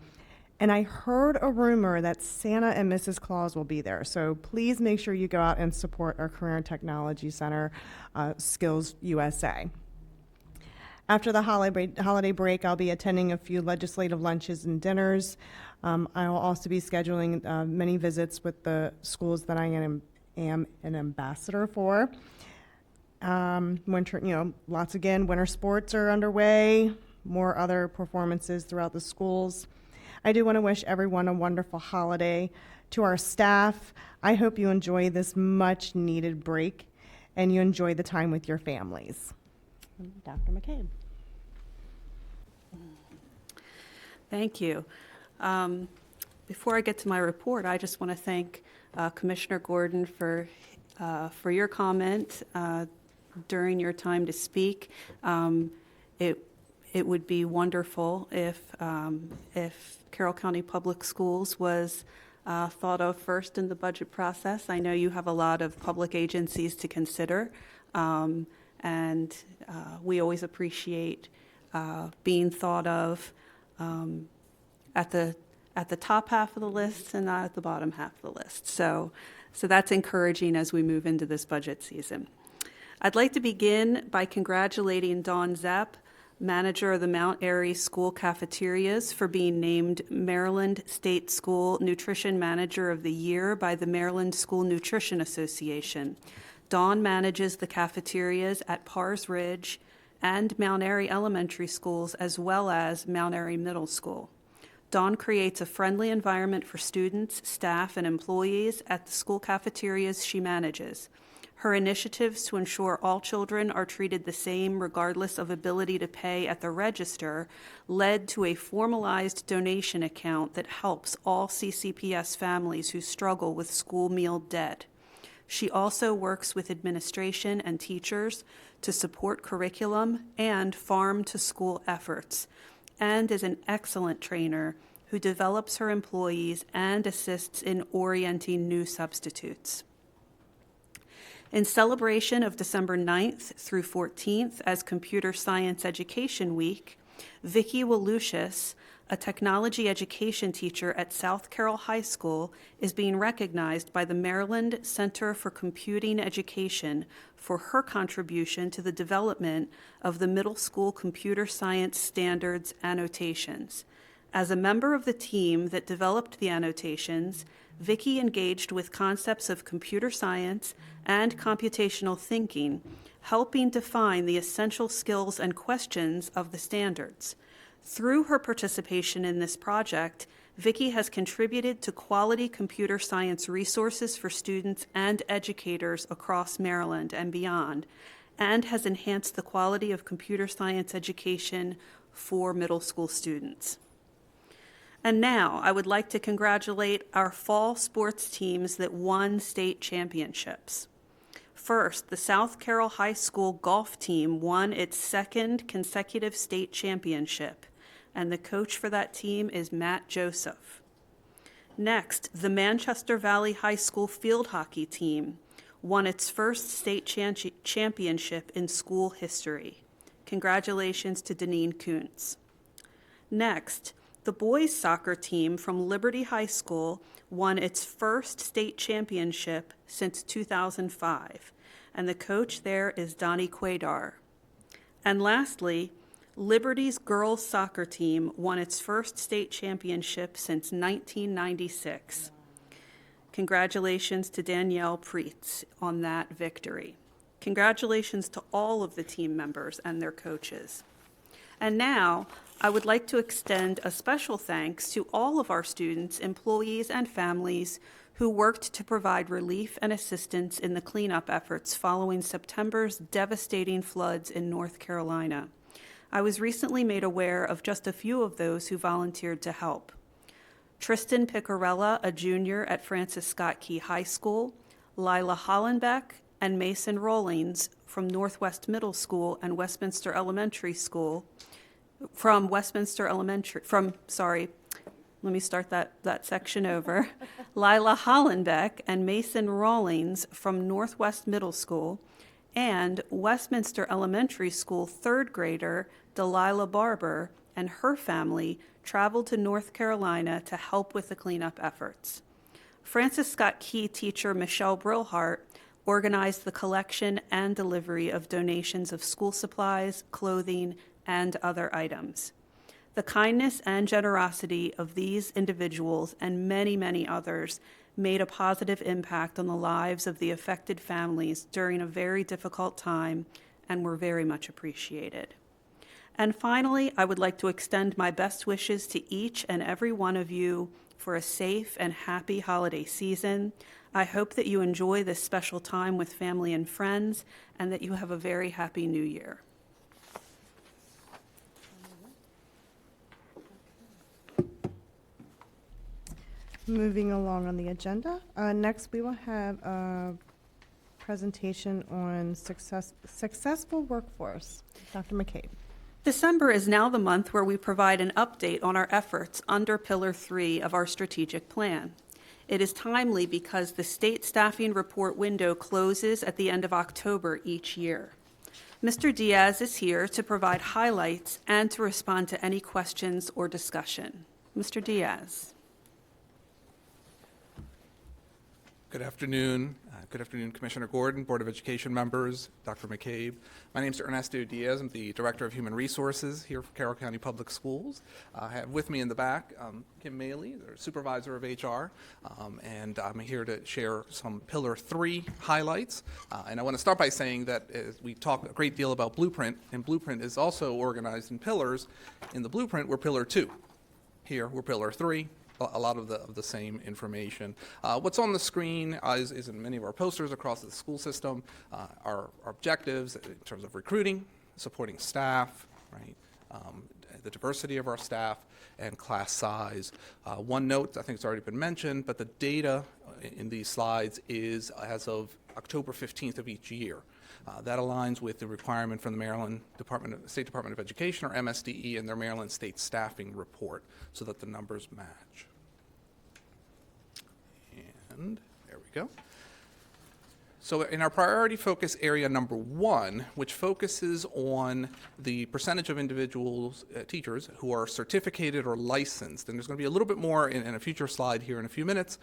And I heard a rumor that Santa and Mrs. Claus will be there. So please make sure you go out and support our Career and Technology Center, Skills USA. After the holiday break, I'll be attending a few legislative lunches and dinners. I will also be scheduling many visits with the schools that I am an ambassador for. Winter, winter sports are underway, more other performances throughout the schools. I do want to wish everyone a wonderful holiday. To our staff, I hope you enjoy this much needed break and you enjoy the time with your families. Dr. McCabe. Thank you. Before I get to my report, I just want to thank Commissioner Gordon for your comment during your time to speak. It would be wonderful if Carroll County Public Schools was thought of first in the budget process. I know you have a lot of public agencies to consider, and we always appreciate being thought of at the top half of the list and not at the bottom half of the list. So that's encouraging as we move into this budget season. I'd like to begin by congratulating Dawn Zepp, manager of the Mount Airy School Cafeterias, for being named Maryland State School Nutrition Manager of the Year by the Maryland School Nutrition Association. Dawn manages the cafeterias at Pars Ridge and Mount Airy Elementary Schools, as well as Mount Airy Middle School. Dawn creates a friendly environment for students, staff, and employees at the school cafeterias she manages. Her initiatives to ensure all children are treated the same regardless of ability to pay at the register led to a formalized donation account that helps all CCPS families who struggle with school meal debt. She also works with administration and teachers to support curriculum and farm-to-school efforts, and is an excellent trainer who develops her employees and assists in orienting new substitutes. In celebration of December 9th through 14th as Computer Science Education Week, Vicki Walucius, a technology education teacher at South Carroll High School, is being recognized by the Maryland Center for Computing Education for her contribution to the development of the middle school computer science standards annotations. As a member of the team that developed the annotations, Vicki engaged with concepts of computer science and computational thinking, helping define the essential skills and questions of the standards. Through her participation in this project, Vicki has contributed to quality computer science resources for students and educators across Maryland and beyond, and has enhanced the quality of computer science education for middle school students. And now, I would like to congratulate our fall sports teams that won state championships. First, the South Carroll High School golf team won its second consecutive state championship, and the coach for that team is Matt Joseph. Next, the Manchester Valley High School field hockey team won its first state championship in school history. Congratulations to Deneen Kuntz. Next, the boys soccer team from Liberty High School won its first state championship since 2005, and the coach there is Donnie Quaidar. And lastly, Liberty's girls soccer team won its first state championship since 1996. Congratulations to Danielle Preetz on that victory. Congratulations to all of the team members and their coaches. And now, I would like to extend a special thanks to all of our students, employees, and families who worked to provide relief and assistance in the cleanup efforts following September's devastating floods in North Carolina. I was recently made aware of just a few of those who volunteered to help. Tristan Picarella, a junior at Francis Scott Key High School, Lila Hollenbeck, and Mason Rollings from Northwest Middle School and Westminster Elementary School, let me start that section over. Lila Hollenbeck and Mason Rawlings from Northwest Middle School, and Westminster Elementary School third grader Delilah Barber and her family traveled to North Carolina to help with the cleanup efforts. Francis Scott Key teacher Michelle Brilhart organized the collection and delivery of donations of school supplies, clothing, and other items. The kindness and generosity of these individuals and many, many others made a positive impact on the lives of the affected families during a very difficult time and were very much appreciated. And finally, I would like to extend my best wishes to each and every one of you for a safe and happy holiday season. I hope that you enjoy this special time with family and friends and that you have a very happy new year. Moving along on the agenda, next we will have a presentation on successful workforce. Dr. McCabe. December is now the month where we provide an update on our efforts under Pillar 3 of our strategic plan. It is timely because the state staffing report window closes at the end of October each year. Mr. Diaz is here to provide highlights and to respond to any questions or discussion. Mr. Diaz. Good afternoon. Good afternoon, Commissioner Gordon, Board of Education members, Dr. McCabe. My name is Ernesto Diaz. I'm the Director of Human Resources here for Carroll County Public Schools. I have with me in the back Kim Maley, the Supervisor of HR, and I'm here to share some Pillar 3 highlights. And I want to start by saying that we talk a great deal about Blueprint, and Blueprint is also organized in pillars. In the Blueprint, we're Pillar 2. Here, we're Pillar 3. A lot of the same information. What's on the screen is in many of our posters across the school system, our objectives in terms of recruiting, supporting staff, right, the diversity of our staff, and class size. One note, I think it's already been mentioned, but the data in these slides is as of October 15th of each year. That aligns with the requirement from the Maryland State Department of Education, or MSDE, and their Maryland State Staffing Report, so that the numbers match. And there we go. So in our priority focus area number 1, which focuses on the percentage of individuals, teachers, who are certificated or licensed, and there's going to be a little bit more in a future slide here in a few minutes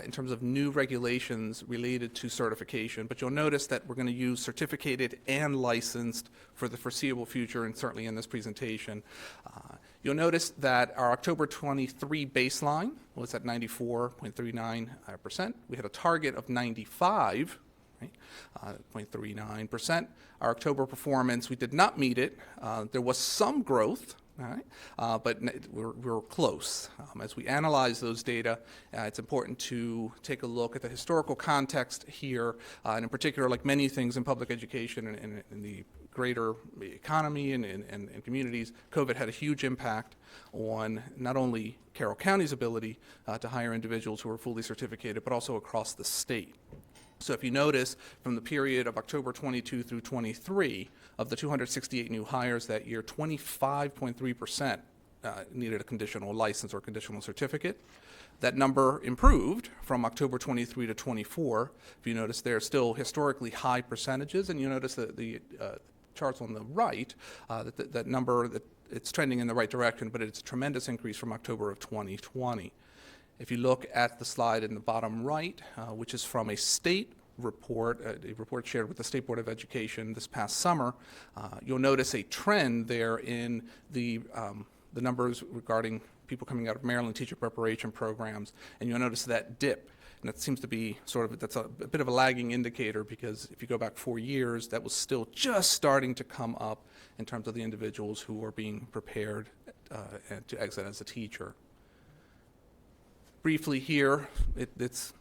in terms of new regulations related to certification, but you'll notice that we're going to use certificated and licensed for the foreseeable future, and certainly in this presentation. You'll notice that our October 23 baseline was at 94.39%. We had a target of 95. Right? 0.39%. Our October performance, we did not meet it. There was some growth, right? But we're close. As we analyze those data, it's important to take a look at the historical context here, and in particular, like many things in public education and in the greater economy and communities, COVID had a huge impact on not only Carroll County's ability to hire individuals who are fully certificated, but also across the state. So if you notice, from the period of October 22 through 23, of the 268 new hires that year, 25.3% needed a conditional license or conditional certificate. That number improved from October 23 to 24. If you notice, there are still historically high percentages, and you notice that the charts on the right, that number, that it's trending in the right direction, but it's a tremendous increase from October of 2020. If you look at the slide in the bottom right, which is from a state report, a report shared with the State Board of Education this past summer, you'll notice a trend there in the numbers regarding people coming out of Maryland teacher preparation programs, and you'll notice that dip. And that seems to be that's a bit of a lagging indicator, because if you go back 4 years, that was still just starting to come up in terms of the individuals who are being prepared to exit as a teacher. Briefly here, it's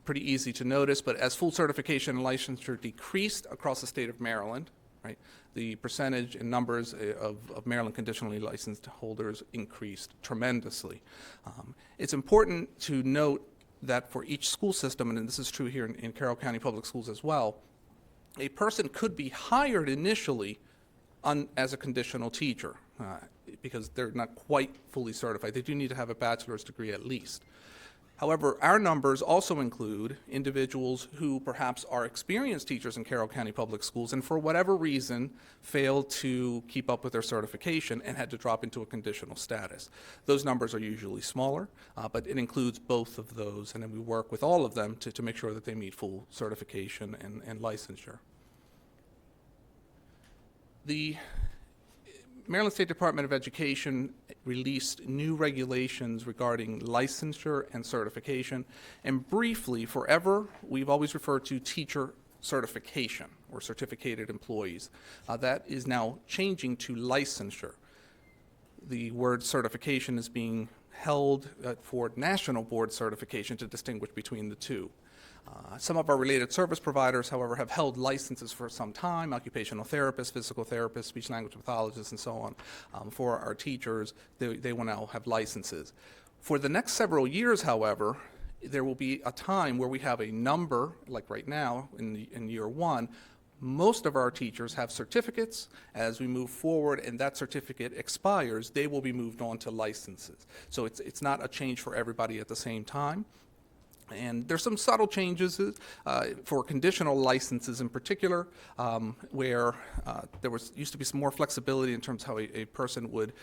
pretty easy to notice, but as full certification and licensure decreased across the state of Maryland, right, the percentage and numbers of Maryland conditionally licensed holders increased tremendously. It's important to note that for each school system, and this is true here in Carroll County Public Schools as well, a person could be hired initially as a conditional teacher because they're not quite fully certified. They do need to have a bachelor's degree at least. However, our numbers also include individuals who perhaps are experienced teachers in Carroll County Public Schools and for whatever reason failed to keep up with their certification and had to drop into a conditional status. Those numbers are usually smaller, but it includes both of those, and then we work with all of them to make sure that they meet full certification and licensure. The Maryland State Department of Education released new regulations regarding licensure and certification. And briefly, forever, we've always referred to teacher certification or certificated employees. That is now changing to licensure. The word certification is being held for national board certification to distinguish between the two. Some of our related service providers, however, have held licenses for some time: occupational therapists, physical therapists, speech language pathologists, and so on. For our teachers, they will now have licenses. For the next several years, however, there will be a time where we have a number, like right now in year one. Most of our teachers have certificates. As we move forward and that certificate expires, they will be moved on to licenses. So it's not a change for everybody at the same time. And there's some subtle changes for conditional licenses in particular, where there used to be some more flexibility in terms of how a person would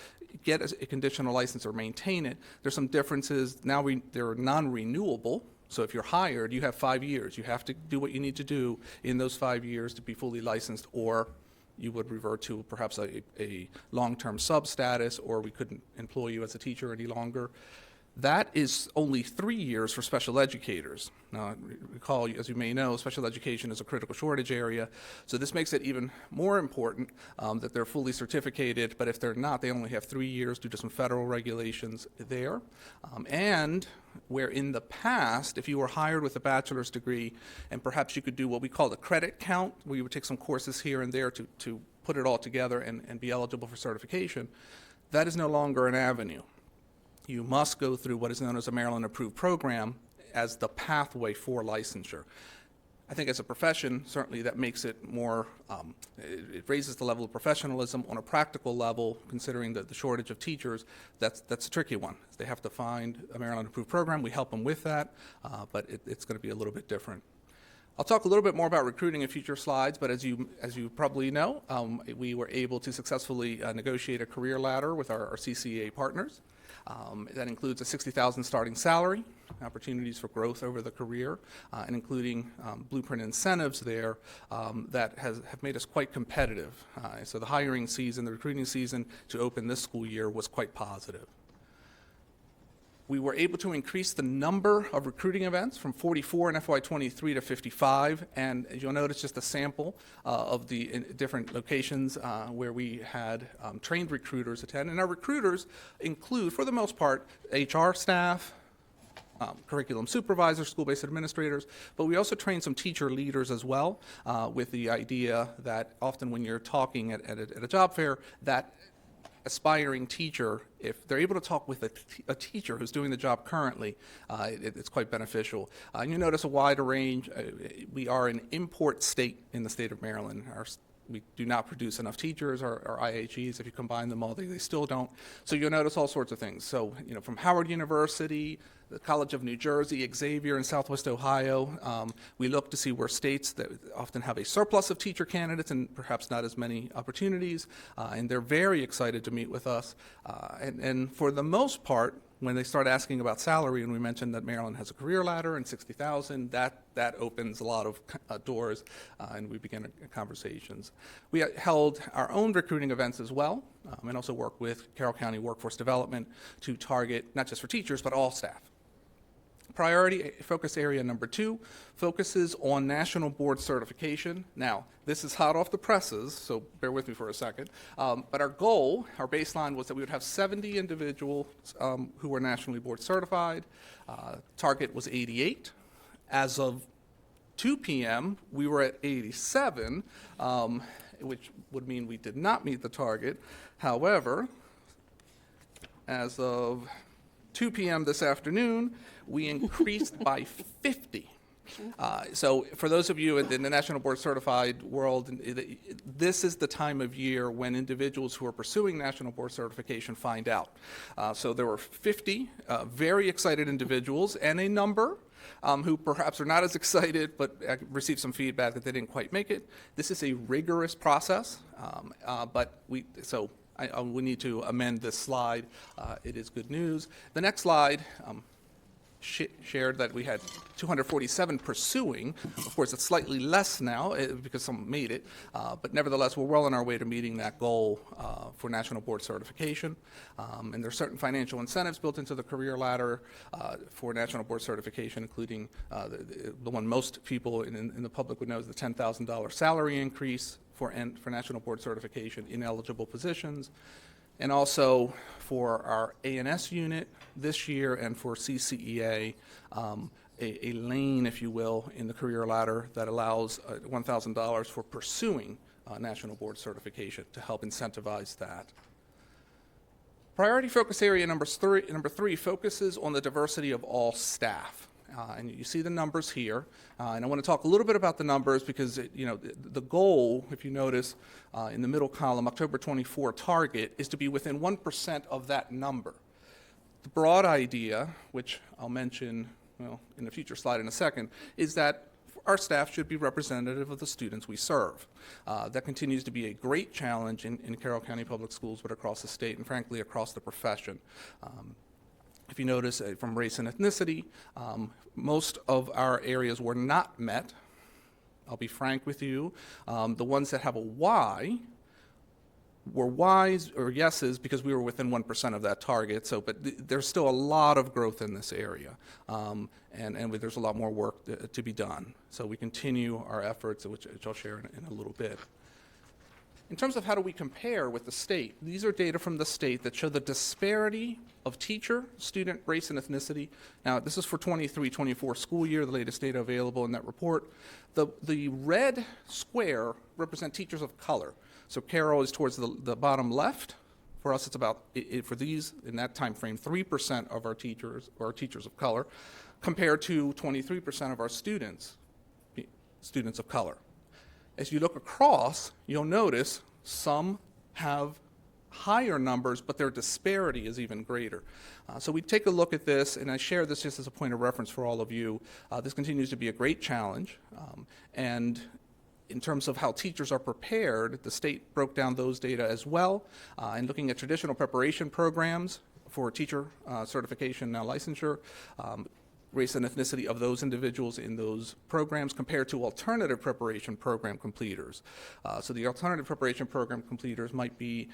get a conditional license or maintain it. There's some differences. Now they're non-renewable. So if you're hired, you have 5 years. You have to do what you need to do in those 5 years to be fully licensed, or you would revert to perhaps a long-term sub status, or we couldn't employ you as a teacher any longer. That is only 3 years for special educators. Now, recall, as you may know, special education is a critical shortage area, so this makes it even more important that they're fully certificated, but if they're not, they only have 3 years due to some federal regulations there. And where in the past, if you were hired with a bachelor's degree, and perhaps you could do what we call the credit count, where you would take some courses here and there to put it all together and be eligible for certification, that is no longer an avenue. You must go through what is known as a Maryland approved program as the pathway for licensure. I think as a profession, certainly that makes it more, it raises the level of professionalism. On a practical level, considering the shortage of teachers, that's a tricky one. They have to find a Maryland approved program. We help them with that, but it's going to be a little bit different. I'll talk a little bit more about recruiting in future slides, but as you probably know, we were able to successfully negotiate a career ladder with our CCA partners. That includes a $60,000 starting salary, opportunities for growth over the career, and including blueprint incentives there that have made us quite competitive. So the hiring season, the recruiting season to open this school year was quite positive. We were able to increase the number of recruiting events from 44 in FY23 to 55, and you'll notice just a sample of the different locations where we had trained recruiters attend. And our recruiters include, for the most part, HR staff, curriculum supervisors, school-based administrators, but we also train some teacher leaders as well, with the idea that often when you're talking at a job fair, that aspiring teacher, if they're able to talk with a teacher who's doing the job currently, it's quite beneficial. And you notice a wider range. We are an import state in the state of Maryland. we do not produce enough teachers, or IHEs. If you combine them all, they still don't. So you'll notice all sorts of things. So, from Howard University, the College of New Jersey, Xavier in Southwest Ohio, we look to see where states that often have a surplus of teacher candidates and perhaps not as many opportunities, and they're very excited to meet with us. And for the most part, when they start asking about salary, and we mentioned that Maryland has a career ladder and $60,000, that opens a lot of doors, and we begin conversations. We held our own recruiting events as well, and also work with Carroll County Workforce Development to target not just for teachers, but all staff. Priority focus area number 2 focuses on national board certification. Now, this is hot off the presses, so bear with me for a second. But our goal, our baseline, was that we would have 70 individuals who were nationally board certified. Target was 88. As of 2 p.m., we were at 87, which would mean we did not meet the target. However, as of 2 p.m. this afternoon, we increased by 50. So for those of you in the National Board Certified world, this is the time of year when individuals who are pursuing National Board Certification find out. So there were 50 very excited individuals, and a number who perhaps are not as excited but received some feedback that they didn't quite make it. This is a rigorous process, but we need to amend this slide. It is good news. The next slide shared that we had 247 pursuing. Of course, it's slightly less now because some made it, but nevertheless, we're well on our way to meeting that goal for national board certification. And there are certain financial incentives built into the career ladder for national board certification, including the one most people in the public would know is the $10,000 salary increase for national board certification in eligible positions, and also for our A&S unit this year, and for CCEA, a lane, if you will, in the career ladder that allows $1,000 for pursuing national board certification to help incentivize that. Priority focus area number 3 focuses on the diversity of all staff. And you see the numbers here, and I want to talk a little bit about the numbers because the goal, if you notice in the middle column, October 24 target, is to be within 1% of that number. The broad idea, which I'll mention in a future slide in a second, is that our staff should be representative of the students we serve. That continues to be a great challenge in Carroll County Public Schools, but across the state and frankly across the profession. If you notice from race and ethnicity, most of our areas were not met. I'll be frank with you. The ones that have a Y were Ys or yeses because we were within 1% of that target. But there's still a lot of growth in this area, and there's a lot more work to be done. So we continue our efforts, which I'll share in a little bit. In terms of how do we compare with the state, these are data from the state that show the disparity of teacher, student, race, and ethnicity. Now, this is for 23-24 school year, the latest data available in that report. The red square represent teachers of color. So Carroll is towards the bottom left. For us, it's about, for these, in that time frame, 3% of our teachers are teachers of color, compared to 23% of our students of color. As you look across, you'll notice some have higher numbers, but their disparity is even greater. So we take a look at this, and I share this just as a point of reference for all of you. This continues to be a great challenge, and in terms of how teachers are prepared, the state broke down those data as well, and looking at traditional preparation programs for teacher certification, now licensure, race and ethnicity of those individuals in those programs compared to alternative preparation program completers. So the alternative preparation program completers might be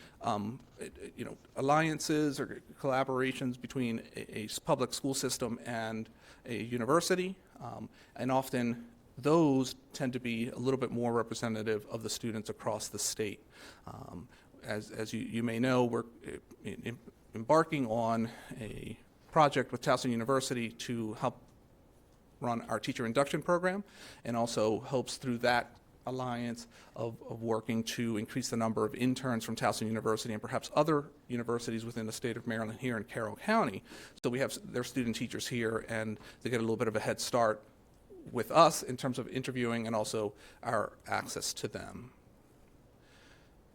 alliances or collaborations between a public school system and a university, and often those tend to be a little bit more representative of the students across the state. As you may know, we're embarking on a project with Towson University to help run our teacher induction program, and also hopes through that alliance of working to increase the number of interns from Towson University and perhaps other universities within the state of Maryland here in Carroll County. So we have their student teachers here, and they get a little bit of a head start with us in terms of interviewing and also our access to them.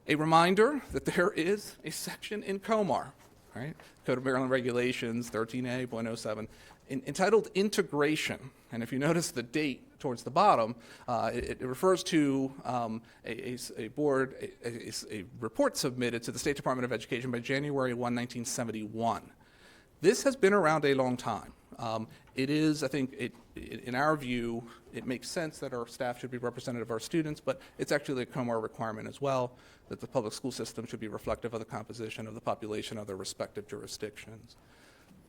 A reminder that there is a section in COMAR, right? Code of Maryland Regulations 13A.07, entitled Integration. And if you notice the date towards the bottom, it refers to a report submitted to the State Department of Education by January 1, 1971. This has been around a long time. It is, I think, in our view, it makes sense that our staff should be representative of our students, but it's actually a COMAR requirement as well, that the public school system should be reflective of the composition of the population of their respective jurisdictions.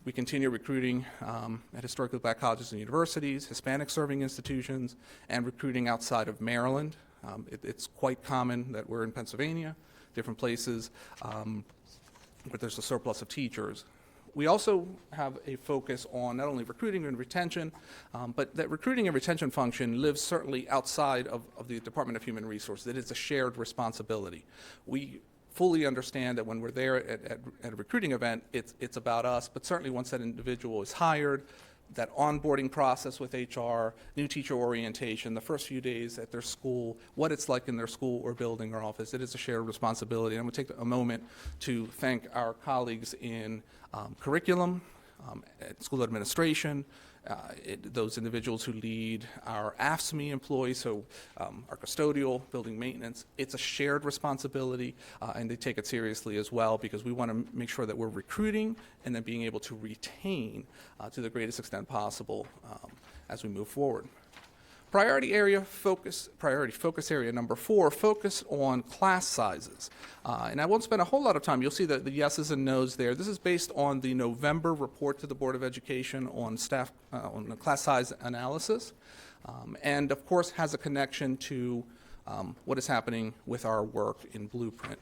We continue recruiting at historically black colleges and universities, Hispanic serving institutions, and recruiting outside of Maryland. It's quite common that we're in Pennsylvania, different places, but there's a surplus of teachers. We also have a focus on not only recruiting and retention, but that recruiting and retention function lives certainly outside of the Department of Human Resources. It is a shared responsibility. We fully understand that when we're there at a recruiting event, it's about us, but certainly once that individual is hired, that onboarding process with HR, new teacher orientation, the first few days at their school, what it's like in their school or building or office, it is a shared responsibility. And I'm going to take a moment to thank our colleagues in curriculum, at school administration, those individuals who lead our AFSCME employees, so our custodial, building maintenance. It's a shared responsibility, and they take it seriously as well, because we want to make sure that we're recruiting and then being able to retain to the greatest extent possible as we move forward. Priority focus area number 4, focus on class sizes. And I won't spend a whole lot of time. You'll see the yeses and nos there. This is based on the November report to the Board of Education on staff, on the class size analysis. And of course has a connection to what is happening with our work in Blueprint.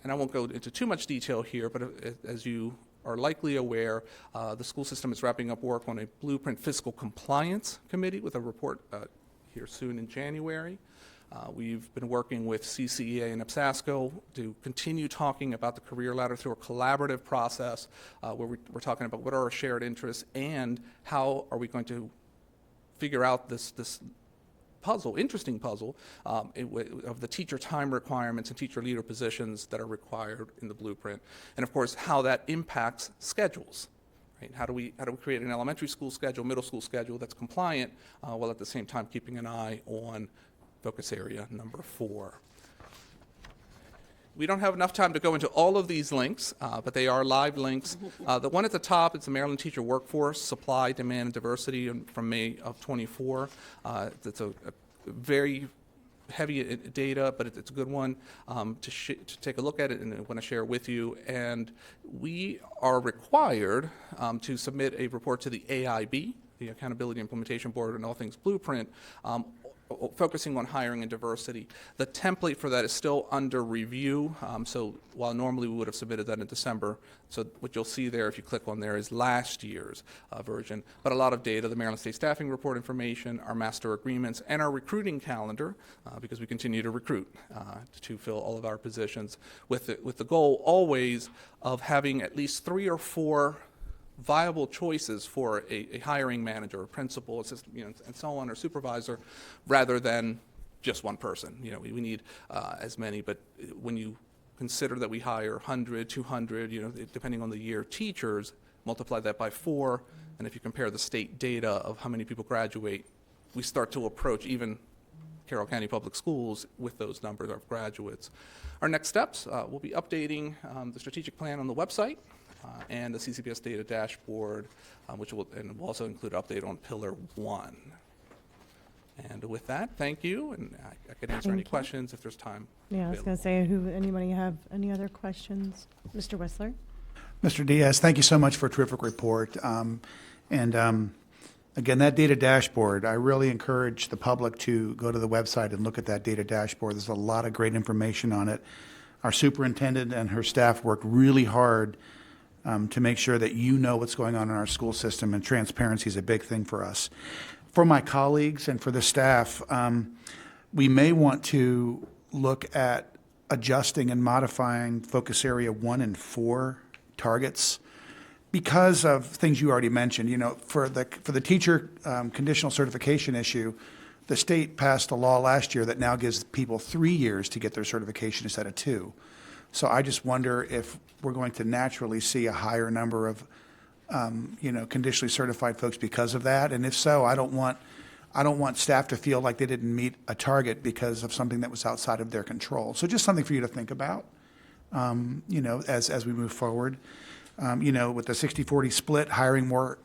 And I won't go into too much detail here, but as you are likely aware, the school system is wrapping up work on a Blueprint Fiscal Compliance Committee with a report here soon in January. We've been working with CCEA and EBSASCO to continue talking about the career ladder through a collaborative process where we're talking about what are our shared interests and how are we going to figure out this interesting puzzle of the teacher time requirements and teacher leader positions that are required in the Blueprint, and of course how that impacts schedules. Right? How do we create an elementary school schedule, middle school schedule that's compliant, while at the same time keeping an eye on focus area number 4. We don't have enough time to go into all of these links, but they are live links. The one at the top is the Maryland Teacher Workforce Supply, Demand, and Diversity from May of 24. That's a very heavy data, but it's a good one to take a look at it, and I want to share it with you. And we are required to submit a report to the AIB, the Accountability Implementation Board, and all things Blueprint, focusing on hiring and diversity. The template for that is still under review, so while normally we would have submitted that in December, so what you'll see there if you click on there is last year's version, but a lot of data, the Maryland State Staffing Report information, our master agreements, and our recruiting calendar, because we continue to recruit to fill all of our positions with the goal always of having at least 3 or 4 viable choices for a hiring manager, a principal, assistant, and so on, or supervisor, rather than just one person. We need as many, but when you consider that we hire 100, 200, depending on the year, teachers, multiply that by 4, and if you compare the state data of how many people graduate, we start to approach even Carroll County Public Schools with those numbers of graduates. Our next steps, we'll be updating the strategic plan on the website, and the CCPS data dashboard, which will also include an update on Pillar 1. And with that, thank you, and I can answer any questions if there's time. Yeah, I was going to say, anybody have any other questions? Mr. Whistler? Mr. Diaz, thank you so much for a terrific report. Again, that data dashboard, I really encourage the public to go to the website and look at that data dashboard. There's a lot of great information on it. Our superintendent and her staff worked really hard to make sure that you know what's going on in our school system, and transparency is a big thing for us. For my colleagues and for the staff, we may want to look at adjusting and modifying focus area 1 and 4 targets because of things you already mentioned. For the teacher conditional certification issue, the state passed a law last year that now gives people 3 years to get their certification instead of 2. So I just wonder if we're going to naturally see a higher number of, conditionally certified folks because of that. And if so, I don't want staff to feel like they didn't meet a target because of something that was outside of their control. So just something for you to think about, as we move forward. With the 60-40 split, hiring more,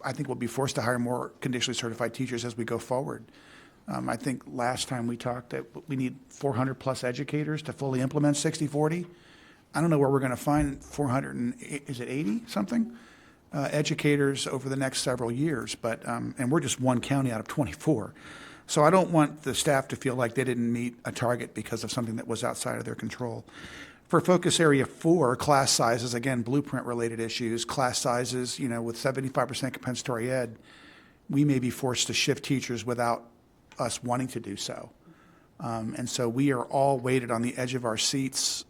I think we'll be forced to hire more conditionally certified teachers as we go forward. I think last time we talked that we need 400 plus educators to fully implement 60-40. I don't know where we're going to find 480 something educators over the next several years, but and we're just one county out of 24. So I don't want the staff to feel like they didn't meet a target because of something that was outside of their control. For focus area 4, class sizes, again, blueprint related issues, class sizes, with 75% compensatory ed, we may be forced to shift teachers without us wanting to do so. And so we are all waited on the edge of our seats,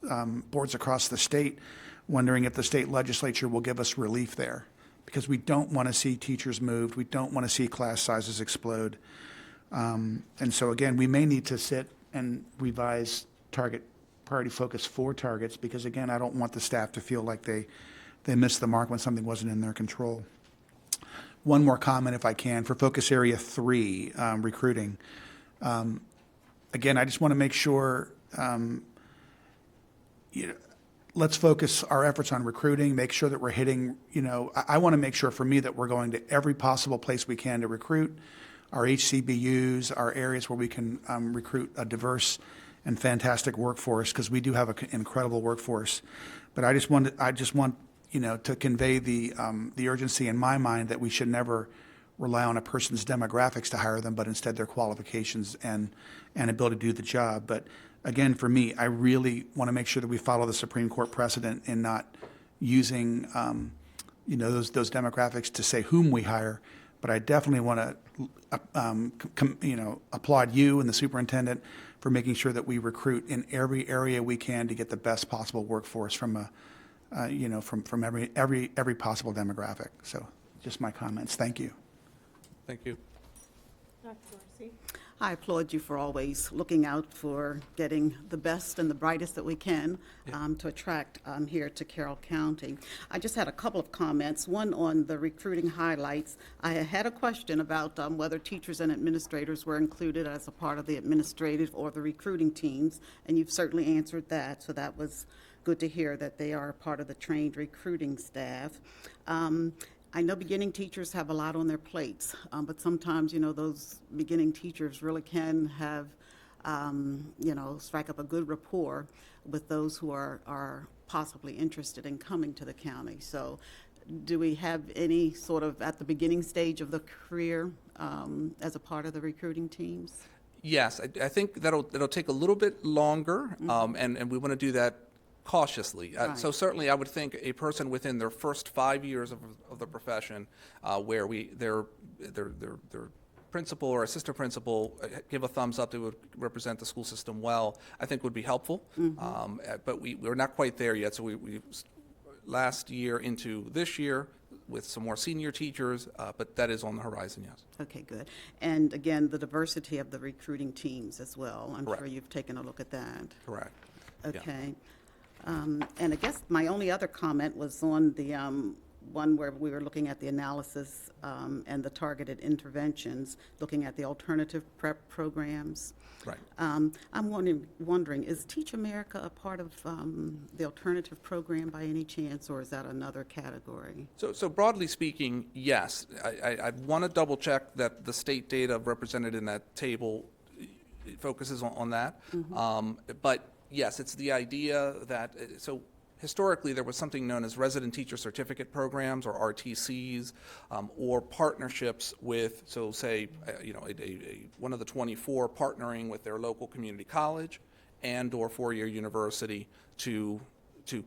boards across the state, wondering if the state legislature will give us relief there, because we don't want to see teachers moved. We don't want to see class sizes explode. And so again, we may need to sit and revise priority focus 4 targets, because again, I don't want the staff to feel like they missed the mark when something wasn't in their control. One more comment, if I can, for focus area 3, recruiting. Again, I just want to make sure, let's focus our efforts on recruiting, make sure that we're hitting, I want to make sure for me that we're going to every possible place we can to recruit, our HCBUs, our areas where we can recruit a diverse and fantastic workforce, because we do have an incredible workforce. But I just want to convey the urgency in my mind that we should never rely on a person's demographics to hire them, but instead their qualifications and ability to do the job. But again, for me, I really want to make sure that we follow the Supreme Court precedent in not using those demographics to say whom we hire. But I definitely want to applaud you and the superintendent for making sure that we recruit in every area we can to get the best possible workforce from from every possible demographic. So just my comments. Thank you. Thank you. I applaud you for always looking out for getting the best and the brightest that we can to attract here to Carroll County. I just had a couple of comments. One on the recruiting highlights. I had a question about whether teachers and administrators were included as a part of the administrative or the recruiting teams, and you've certainly answered that, so that was good to hear that they are a part of the trained recruiting staff. I know beginning teachers have a lot on their plates, but sometimes, those beginning teachers really can have, strike up a good rapport with those who are possibly interested in coming to the county. So do we have any sort of at the beginning stage of the career as a part of the recruiting teams? Yes, I think it'll take a little bit longer, and we want to do that cautiously. Right. So certainly I would think a person within their first 5 years of the profession, where their principal or assistant principal give a thumbs up, they would represent the school system well, I think would be helpful. But we're not quite there yet. So we last year into this year with some more senior teachers, but that is on the horizon, yes. Okay, good. And again, the diversity of the recruiting teams as well. I'm Correct. sure you've taken a look at that. Correct. Okay. Yeah. And I guess my only other comment was on the one where we were looking at the analysis and the targeted interventions, looking at the alternative prep programs. Right. I'm wondering, is Teach America a part of the alternative program by any chance, or is that another category? So broadly speaking, yes. I want to double check that the state data represented in that table focuses on that. But yes, it's the idea that, so historically there was something known as resident teacher certificate programs, or RTCs, or partnerships with, so say, one of the 24 partnering with their local community college and or four-year university to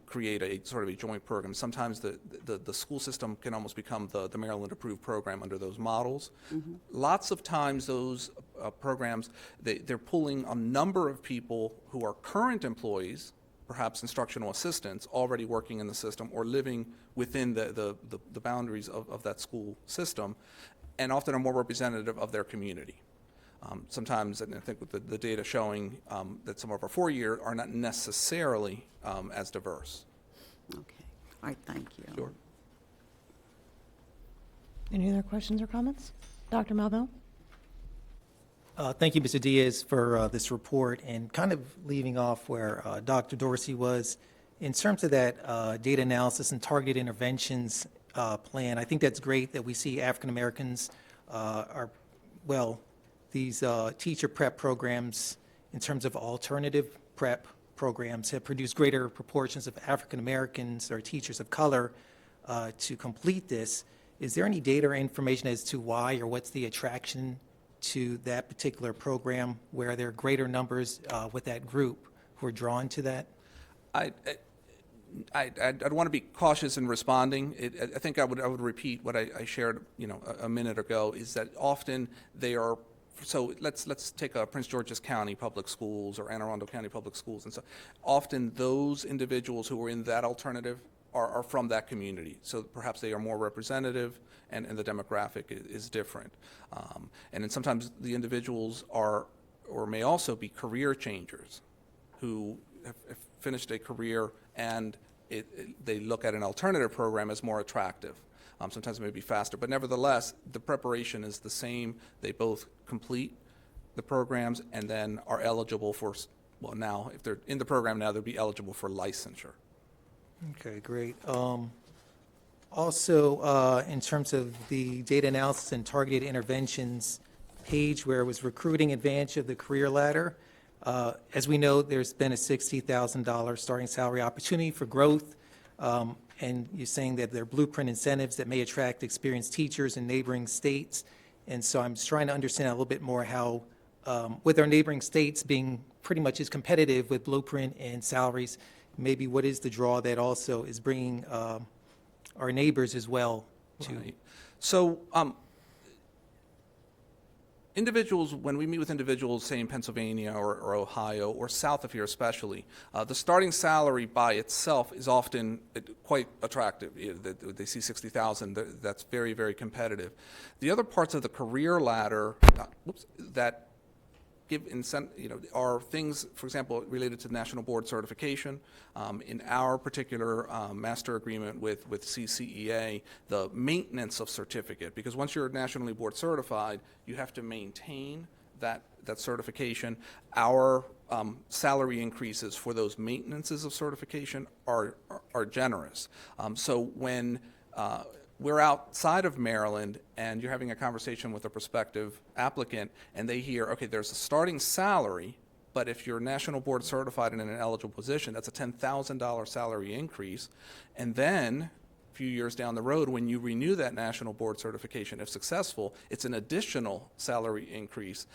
create a sort of a joint program. Sometimes the school system can almost become the Maryland approved program under those models. Lots of times those programs, they're pulling a number of people who are current employees, perhaps instructional assistants, already working in the system or living within the boundaries of that school system, and often are more representative of their community. Sometimes, and I think with the data showing that some of our four-year are not necessarily as diverse. Okay. All right, thank you. Sure. Any other questions or comments? Dr. Melville? Thank you, Mr. Diaz, for this report, and kind of leaving off where Dr. Dorsey was. In terms of that data analysis and targeted interventions plan, I think that's great that we see African Americans these teacher prep programs, in terms of alternative prep programs, have produced greater proportions of African Americans or teachers of color to complete this. Is there any data or information as to why, or what's the attraction to that particular program where there are greater numbers with that group who are drawn to that? I'd want to be cautious in responding. I think I would repeat what I shared, a minute ago, is that often they are. So let's take Prince George's County Public Schools or Anne Arundel County Public Schools, and so often those individuals who are in that alternative are from that community. So perhaps they are more representative, and the demographic is different. And then sometimes the individuals are, or may also be, career changers who have finished a career, and they look at an alternative program as more attractive. Sometimes it may be faster, but nevertheless, the preparation is the same. They both complete the programs and then are eligible for, well, now, if they're in the program now, they'll be eligible for licensure. Okay, great. Also, in terms of the data analysis and targeted interventions page where it was recruiting advantage of the career ladder, as we know, there's been a $60,000 starting salary opportunity for growth, and you're saying that there are blueprint incentives that may attract experienced teachers in neighboring states. And so I'm just trying to understand a little bit more how, with our neighboring states being pretty much as competitive with blueprint and salaries, maybe what is the draw that also is bringing our neighbors as well to? Right. So individuals, when we meet with individuals, say in Pennsylvania or Ohio or south of here especially, the starting salary by itself is often quite attractive. They see $60,000, that's very, very competitive. The other parts of the career ladder that give are things, for example, related to national board certification. In our particular master agreement with CCEA, the maintenance of certificate, because once you're nationally board certified, you have to maintain that certification. Our salary increases for those maintenances of certification are generous. So when we're outside of Maryland and you're having a conversation with a prospective applicant and they hear, okay, there's a starting salary, but if you're national board certified and in an eligible position, that's a $10,000 salary increase. And then a few years down the road, when you renew that national board certification, if successful, it's an additional salary increase.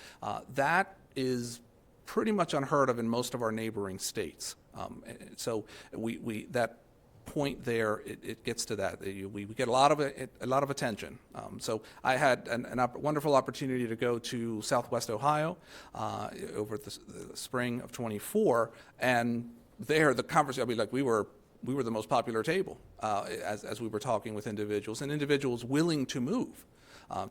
That is pretty much unheard of in most of our neighboring states. So that point there, it gets to that. We get a lot of attention. So I had a wonderful opportunity to go to Southwest Ohio over the spring of '24, and there the conversation, we were the most popular table as we were talking with individuals, and individuals willing to move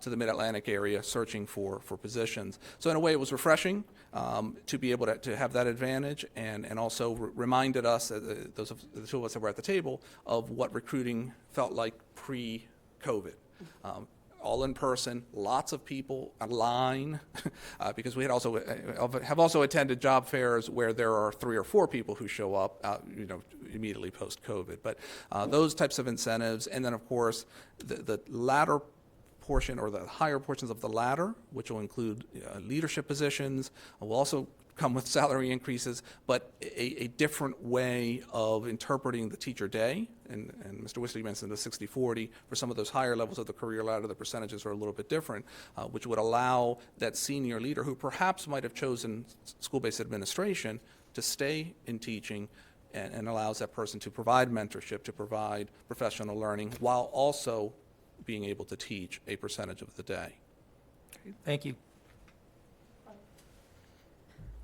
to the Mid-Atlantic area searching for positions. So in a way, it was refreshing to be able to have that advantage, and also reminded us, the two of us that were at the table, of what recruiting felt like pre-COVID. All in person, lots of people, a line, because we had have also attended job fairs where there are 3 or 4 people who show up, immediately post-COVID. But those types of incentives, and then of course the latter portion, or the higher portions of the ladder, which will include leadership positions, will also come with salary increases, but a different way of interpreting the teacher day. And Mr. Wisley mentioned the 60-40. For some of those higher levels of the career ladder, the percentages are a little bit different, which would allow that senior leader who perhaps might have chosen school-based administration to stay in teaching, and allows that person to provide mentorship, to provide professional learning, while also being able to teach a percentage of the day. Thank you.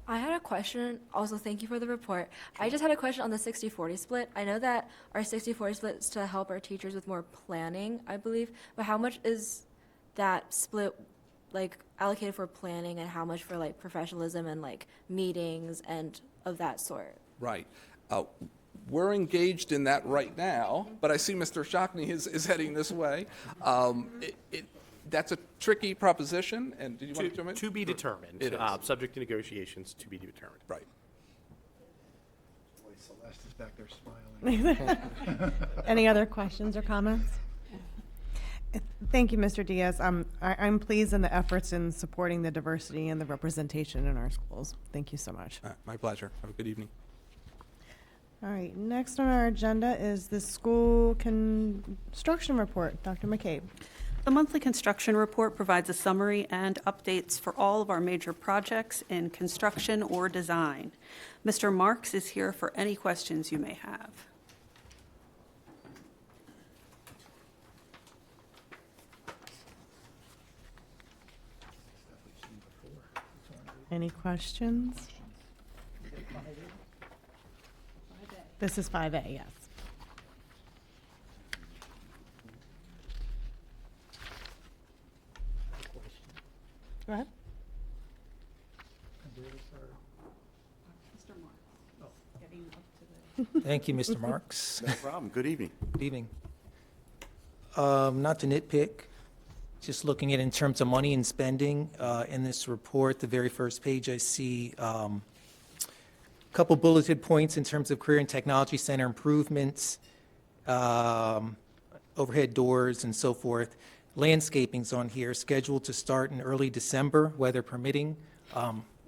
I had a question. Also, thank you for the report. I just had a question on the 60-40 split. I know that our 60-40 split is to help our teachers with more planning, I believe, but how much is that split like allocated for planning and how much for like professionalism and like meetings and of that sort? Right. We're engaged in that right now, but I see Mr. Shockney is heading this way. That's a tricky proposition, and did you want to jump in? To be determined. It is. Subject to negotiations, to be determined. Right. Celeste is back there smiling. Any other questions or comments? Thank you, Mr. Diaz. I'm pleased in the efforts in supporting the diversity and the representation in our schools. Thank you so much. My pleasure. Have a good evening. All right, next on our agenda is the school construction report. Dr. McCabe. The monthly construction report provides a summary and updates for all of our major projects in construction or design. Mr. Marks is here for any questions you may have. Any questions? This is 5A, yes. Go ahead. Thank you, Mr. Marks. No problem. Good evening. Good evening. Not to nitpick, just looking at in terms of money and spending in this report, the very first page, I see a couple bulleted points in terms of Career and Technology Center improvements, overhead doors and so forth. Landscaping's on here, scheduled to start in early December, weather permitting.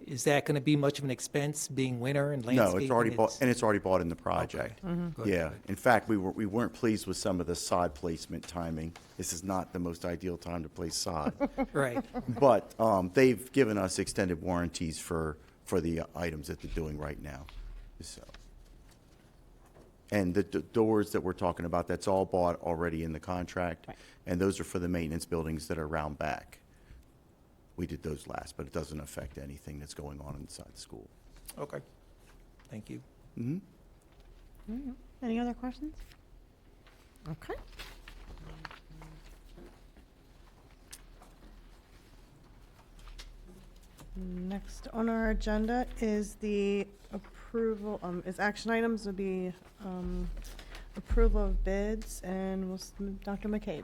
Is that going to be much of an expense, being winter and landscaping? No, it's already bought, and it's already bought in the project. Okay. Good. Yeah. In fact, we weren't pleased with some of the sod placement timing. This is not the most ideal time to place sod. Right. But they've given us extended warranties for the items that they're doing right now. So. And the doors that we're talking about, that's all bought already in the contract. Right. And those are for the maintenance buildings that are around back. We did those last, but it doesn't affect anything that's going on inside the school. Okay. Thank you. Mm-hmm. All right. Any other questions? Okay. Next on our agenda is the approval, is action items would be approval of bids, and Dr. McCabe.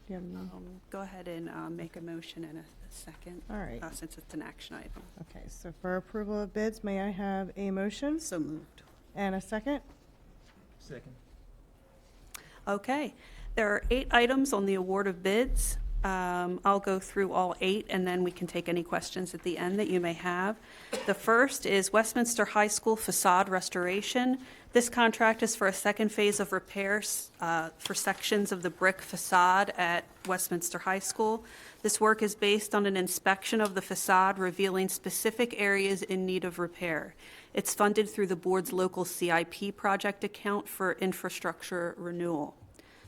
Do you have any? Go ahead and make a motion in a second. All right. Since it's an action item. Okay, so for approval of bids, may I have a motion So moved. and a second? Second. Okay, there are 8 items on the award of bids. I'll go through all 8, and then we can take any questions at the end that you may have. The first is Westminster High School facade restoration. This contract is for a second phase of repairs for sections of the brick facade at Westminster High School. This work is based on an inspection of the facade revealing specific areas in need of repair. It's funded through the board's local CIP project account for infrastructure renewal.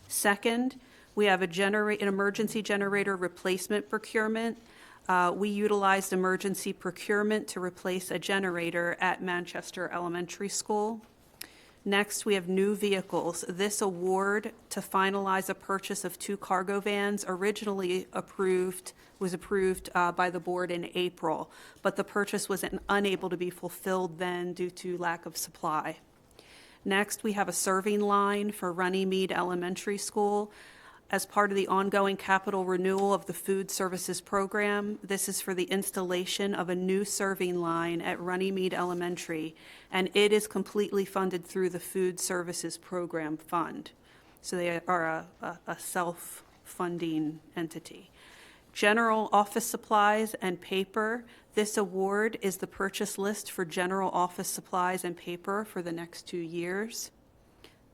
Second, we have an emergency generator replacement procurement. We utilized emergency procurement to replace a generator at Manchester Elementary School. Next, we have new vehicles. This award to finalize a purchase of 2 cargo vans originally was approved by the board in April, but the purchase was unable to be fulfilled then due to lack of supply. Next, we have a serving line for Runnymede Elementary School. As part of the ongoing capital renewal of the food services program, this is for the installation of a new serving line at Runnymede Elementary, and it is completely funded through the food services program fund. So they are a self-funding entity. General office supplies and paper. This award is the purchase list for general office supplies and paper for the next 2 years.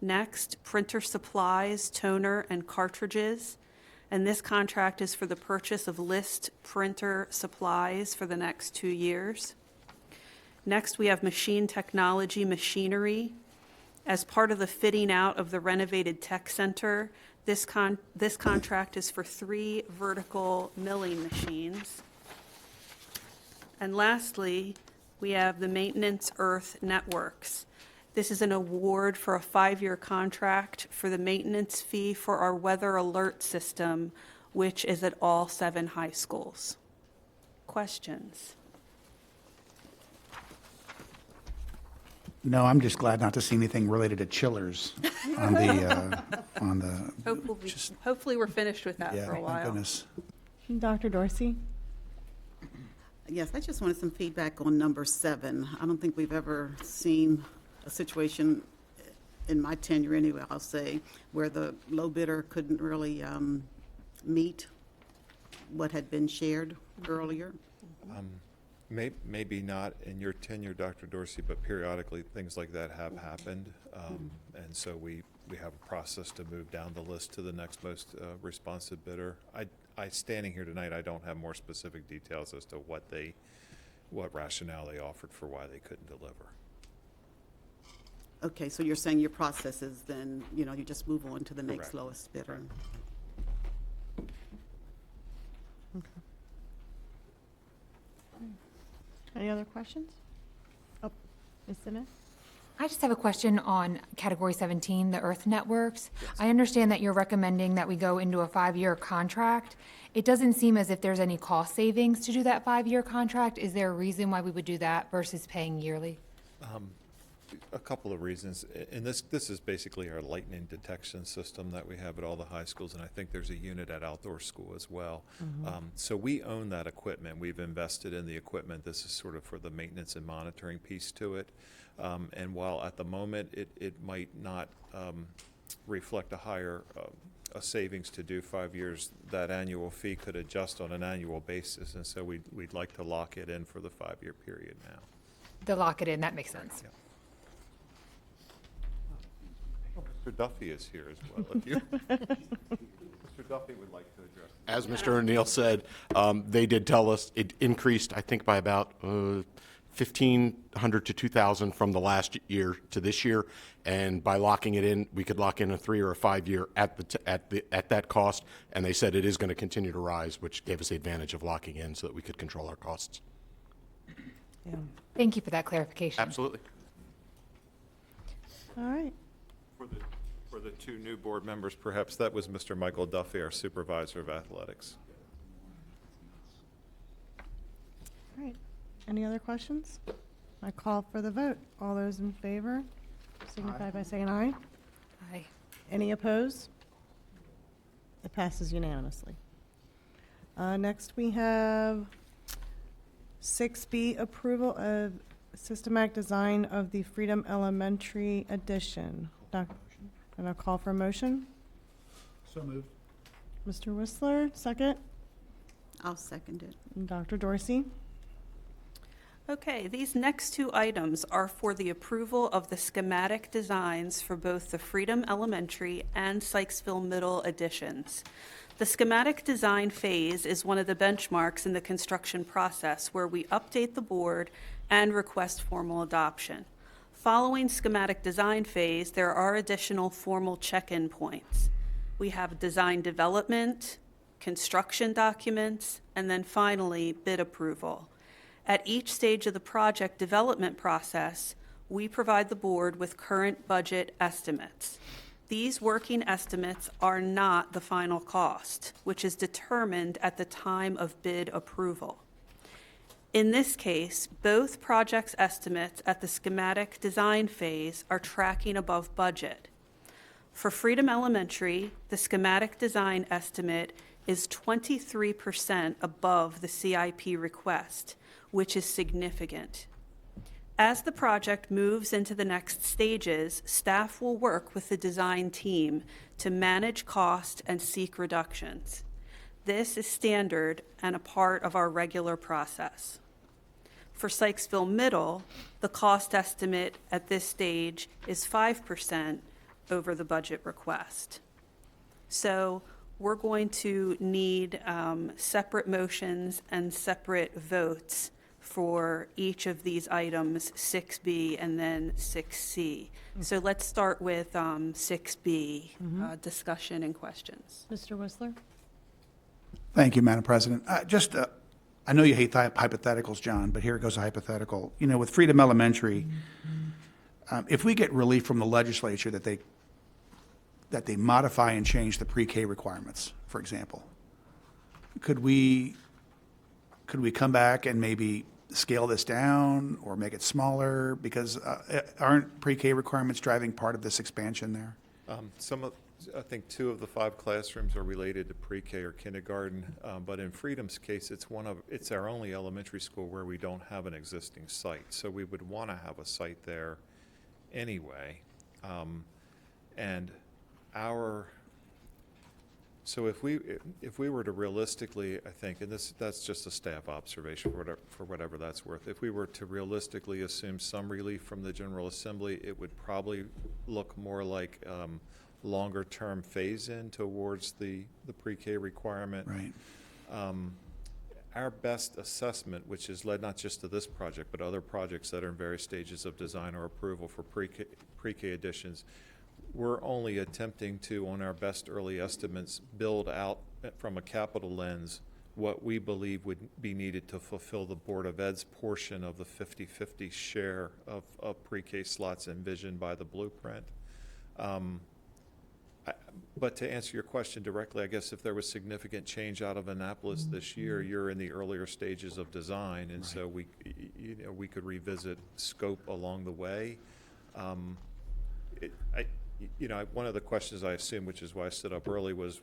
Next, printer supplies, toner, and cartridges. And this contract is for the purchase of list printer supplies for the next 2 years. Next, we have machine technology machinery. As part of the fitting out of the renovated tech center, this contract is for 3 vertical milling machines. And lastly, we have the maintenance earth networks. This is an award for a 5-year contract for the maintenance fee for our weather alert system, which is at all 7 high schools. questions? No, I'm just glad not to see anything related to chillers on the, Hopefully we're finished with that yeah, for a thank while. goodness. Dr. Dorsey? Yes, I just wanted some feedback on number 7. I don't think we've ever seen a situation in my tenure anyway, I'll say, where the low bidder couldn't really meet what had been shared earlier. Maybe not in your tenure, Dr. Dorsey, but periodically things like that have happened. And so we have a process to move down the list to the next most responsive bidder. Standing here tonight, I don't have more specific details as to what rationale they offered for why they couldn't deliver. Okay, so you're saying your process is then, you just move on to the next Correct. lowest bidder. Any other questions? Oh, Ms. Simmons? I just have a question on category 17, the Earth Networks. I understand that you're recommending that we go into a 5-year contract. It doesn't seem as if there's any cost savings to do that 5-year contract. Is there a reason why we would do that versus paying yearly? A couple of reasons. And this is basically our lightning detection system that we have at all the high schools, and I think there's a unit at outdoor school as well. So we own that equipment. We've invested in the equipment. This is sort of for the maintenance and monitoring piece to it. And while at the moment it might not reflect a higher a savings to do 5 years, that annual fee could adjust on an annual basis, and so we'd like to lock it in for the 5-year period now. To lock it in, that makes sense. Yeah. Mr. Duffy is here as well. If you, Mr. Duffy would like to address. As Mr. O'Neill said, they did tell us it increased, I think, by about 1,500 to 2,000 from the last year to this year, and by locking it in, we could lock in a 3 or a 5 year at that cost. And they said it is going to continue to rise, which gave us the advantage of locking in so that we could control our costs. Yeah. Thank you for that clarification. Absolutely. All right. For the 2 new board members, perhaps that was Mr. Michael Duffy, our supervisor of athletics. All right. Any other questions? I call for the vote. All those in favor signify by saying aye. Aye. Any opposed? It passes unanimously. Next, we have 6B, approval of systematic design of the Freedom Elementary addition. And I'll call for a motion. So moved. Mr. Whistler, second. I'll second it. And Dr. Dorsey. Okay, these next 2 items are for the approval of the schematic designs for both the Freedom Elementary and Sykesville Middle additions. The schematic design phase is one of the benchmarks in the construction process where we update the board and request formal adoption. Following schematic design phase, there are additional formal check-in points. We have design development, construction documents, and then finally, bid approval. At each stage of the project development process, we provide the board with current budget estimates. These working estimates are not the final cost, which is determined at the time of bid approval. In this case, both projects' estimates at the schematic design phase are tracking above budget. For Freedom Elementary, the schematic design estimate is 23% above the CIP request, which is significant. As the project moves into the next stages, staff will work with the design team to manage cost and seek reductions. This is standard and a part of our regular process. For Sykesville Middle, the cost estimate at this stage is 5% over the budget request. So we're going to need separate motions and separate votes for each of these items, 6B and then 6C. So let's start with 6B, discussion and questions. Mr. Whistler? Thank you, Madam President. I know you hate hypotheticals, John, but here goes a hypothetical. With Freedom Elementary, if we get relief from the legislature that they modify and change the pre-K requirements, for example, could we could we come back and maybe scale this down or make it smaller? Because aren't pre-K requirements driving part of this expansion there? I think 2 of the 5 classrooms are related to pre-K or kindergarten, but in Freedom's case, it's our only elementary school where we don't have an existing site. So we would want to have a site there anyway. So if we were to realistically, I think, and that's just a staff observation for whatever that's worth, if we were to realistically assume some relief from the General Assembly, it would probably look more like longer-term phase-in towards the pre-K requirement. Right. Our best assessment, which has led not just to this project, but other projects that are in various stages of design or approval for pre-K additions, we're only attempting to, on our best early estimates, build out from a capital lens what we believe would be needed to fulfill the Board of Ed's portion of the 50-50 share of pre-K slots envisioned by the blueprint. But to answer your question directly, I guess if there was significant change out of Annapolis this year, you're in the earlier stages of design, and so we could revisit scope along the way. One of the questions I assumed, which is why I stood up early, was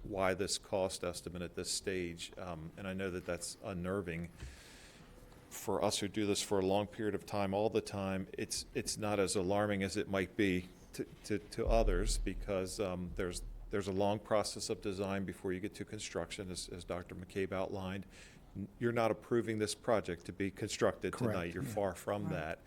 why this cost estimate at this stage? And I know that that's unnerving for us who do this for a long period of time, all the time. It's not as alarming as it might be to others, because there's a long process of design before you get to construction, as Dr. McCabe outlined. You're not approving this project to be constructed tonight. You're far from that.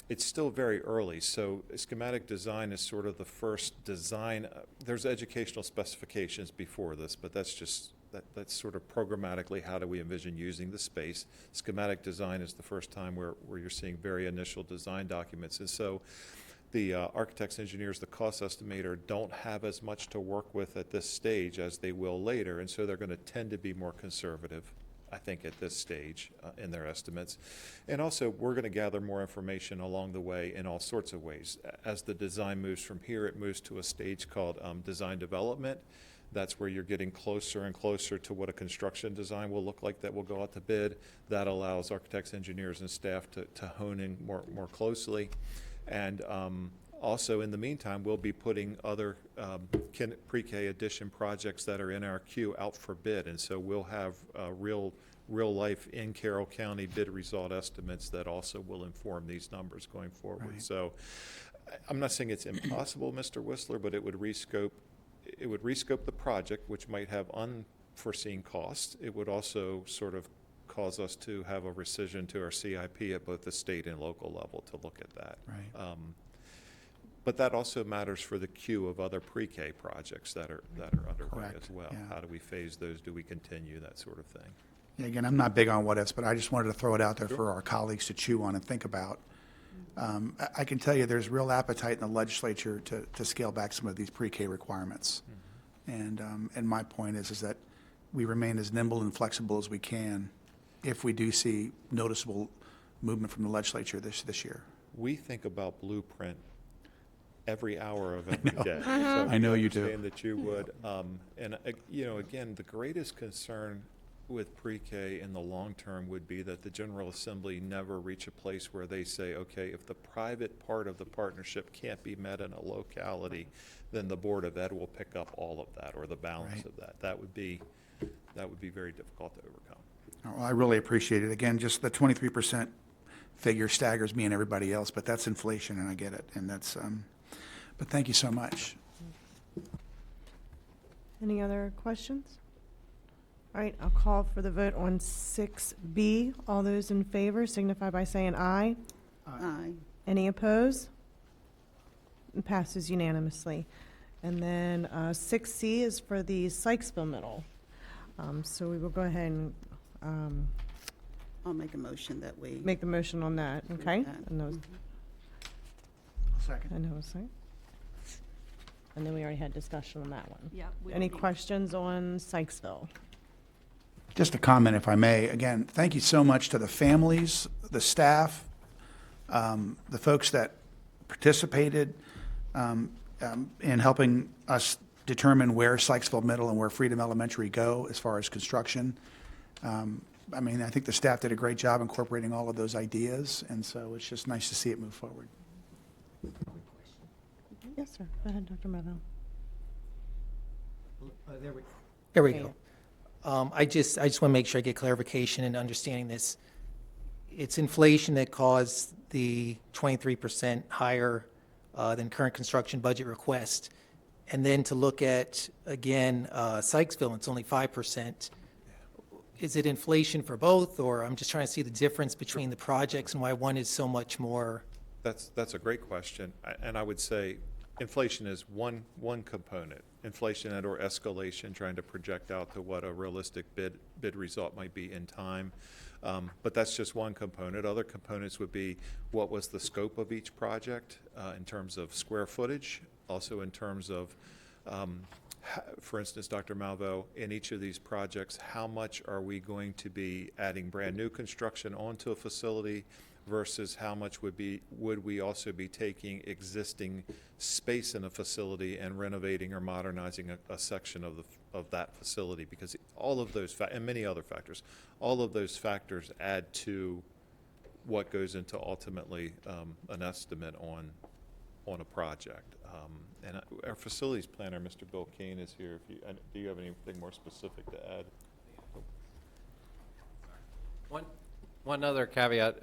It's still very early, so schematic design is sort of the first design. There's educational specifications before this, but that's sort of programmatically how do we envision using the space. Schematic design is the first time where you're seeing very initial design documents. And so the architects, engineers, the cost estimator don't have as much to work with at this stage as they will later, and so they're going to tend to be more conservative, I think, at this stage in their estimates. And also, we're going to gather more information along the way in all sorts of ways. As the design moves from here, it moves to a stage called design development. That's where you're getting closer and closer to what a construction design will look like that will go out to bid. That allows architects, engineers, and staff to hone in more closely. And also, in the meantime, we'll be putting other pre-K addition projects that are in our queue out for bid. And so we'll have real life in Carroll County bid result estimates that also will inform these numbers going forward. Right. So I'm not saying it's impossible, Mr. Whistler, but it would rescope the project, which might have unforeseen costs. It would also sort of cause us to have a rescission to our CIP at both the state and local level to look at that. Right. But that also matters for the queue of other pre-K projects that are underway as well. Yeah. How do we phase those? Do we continue? That sort of thing. Yeah, again, I'm not big on what ifs, but I just wanted to throw it out there for our colleagues to chew on and think about. I can tell you there's real appetite in the legislature to scale back some of these pre-K requirements. Mm-hmm. And my point is that we remain as nimble and flexible as we can if we do see noticeable movement from the legislature this year. We think about blueprint every hour of every day. So I know you do. Understand that you would. And again, the greatest concern with pre-K in the long term would be that the General Assembly never reach a place where they say, okay, if the private part of the partnership can't be met in a locality, then the Board of Ed will pick up all of that or the balance of that. That would be very difficult to overcome. Well, I really appreciate it. Again, just the 23% figure staggers me and everybody else, but that's inflation, and I get it. And that's, but thank you so much. Any other questions? All right, I'll call for the vote on 6B. All those in favor signify by saying aye. Aye. Any opposed? It passes unanimously. And then 6C is for the Sykesville Middle. So we will go ahead and I'll make a motion that we make the motion on that, okay? And those, Second. I know, second. And then we already had discussion on that one. Yeah. Any questions on Sykesville? Just a comment, if I may. Again, thank you so much to the families, the staff, the folks that participated in helping us determine where Sykesville Middle and where Freedom Elementary go as far as construction. I mean, I think the staff did a great job incorporating all of those ideas, and so it's just nice to see it move forward. Yes, sir. Go ahead, Dr. Mello. There we go. I just want to make sure I get clarification and understanding this. It's inflation that caused the 23% higher than current construction budget request. And then to look at, again, Sykesville, it's only 5%. Is it inflation for both, or I'm just trying to see the difference between the projects and why one is so much more? That's a great question, and I would say inflation is one component. Inflation and/or escalation, trying to project out to what a realistic bid result might be in time. But that's just one component. Other components would be what was the scope of each project in terms of square footage, also in terms of, for instance, Dr. Malvo, in each of these projects, how much are we going to be adding brand new construction onto a facility versus how much would we also be taking existing space in a facility and renovating or modernizing a section of that facility, because all of those and many other factors, all of those factors add to what goes into ultimately an estimate on a project. And our facilities planner, Mr. Bill Kane, is here. Do you have anything more specific to add? One other caveat,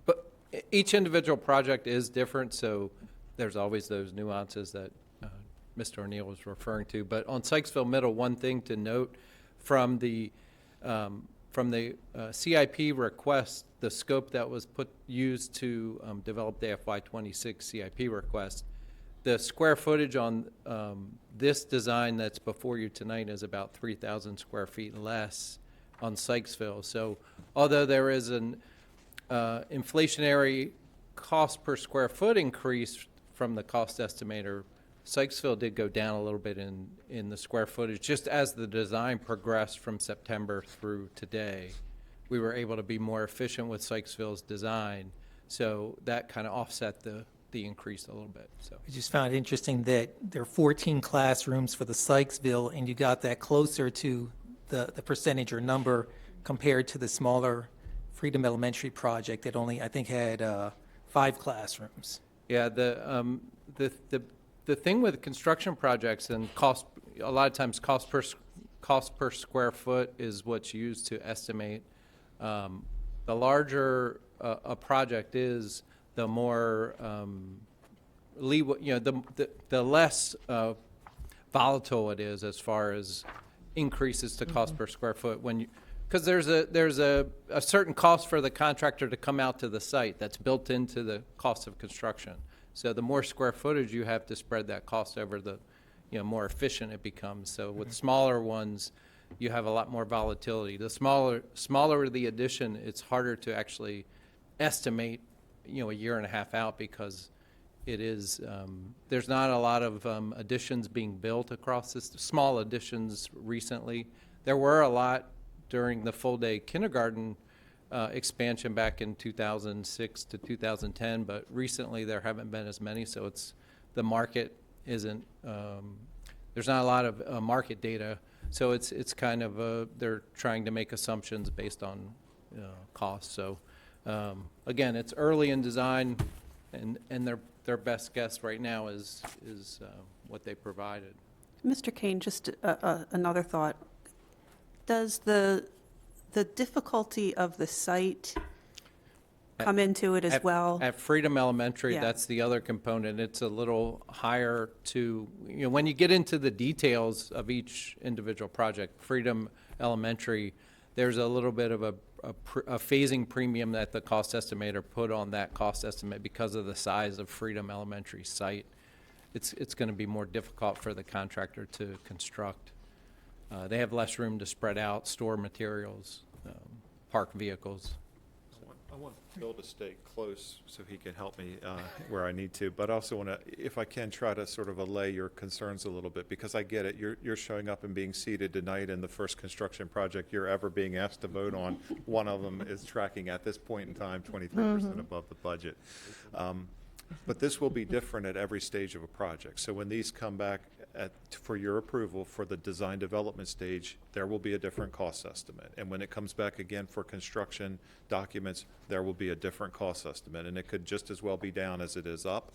but each individual project is different, so there's always those nuances that Mr. O'Neill was referring to. But on Sykesville Middle, one thing to note from the CIP request, the scope that was used to develop the FY26 CIP request, the square footage on this design that's before you tonight is about 3,000 square feet less on Sykesville. So although there is an inflationary cost per square foot increase from the cost estimator, Sykesville did go down a little bit in the square footage. Just as the design progressed from September through today, we were able to be more efficient with Sykesville's design. So that kind of offset the increase a little bit. So I just found it interesting that there are 14 classrooms for the Sykesville, and you got that closer to the percentage or number compared to the smaller Freedom Elementary project that only, I think, had 5 classrooms. Yeah, the thing with construction projects and cost, a lot of times cost per square foot is what's used to estimate. The larger a project is, the more the less volatile it is as far as increases to cost per square foot. Because there's a certain cost for the contractor to come out to the site that's built into the cost of construction. So the more square footage you have to spread that cost over, the more efficient it becomes. So with smaller ones, you have a lot more volatility. The smaller the addition, it's harder to actually estimate a year and a half out, because it is there's not a lot of additions being built across this, small additions recently. There were a lot during the full day kindergarten expansion back in 2006 to 2010, but recently there haven't been as many, so the market isn't there's not a lot of market data, so it's kind of they're trying to make assumptions based on cost. So again, it's early in design, and their best guess right now is what they provided. Mr. Kane, just another thought. Does the difficulty of the site come into it as well? At Freedom Elementary, Yeah. That's the other component. It's a little higher to, when you get into the details of each individual project, Freedom Elementary, there's a little bit of a phasing premium that the cost estimator put on that cost estimate because of the size of Freedom Elementary site. It's going to be more difficult for the contractor to construct. They have less room to spread out, store materials, park vehicles. I want Bill to stay close so he can help me where I need to, but I also want to, if I can, try to sort of allay your concerns a little bit, because I get it. You're showing up and being seated tonight in the first construction project you're ever being asked to vote on. One of them is tracking at this point in time 23% above the budget. But this will be different at every stage of a project. So when these come back for your approval for the design development stage, there will be a different cost estimate. And when it comes back again for construction documents, there will be a different cost estimate. And it could just as well be down as it is up.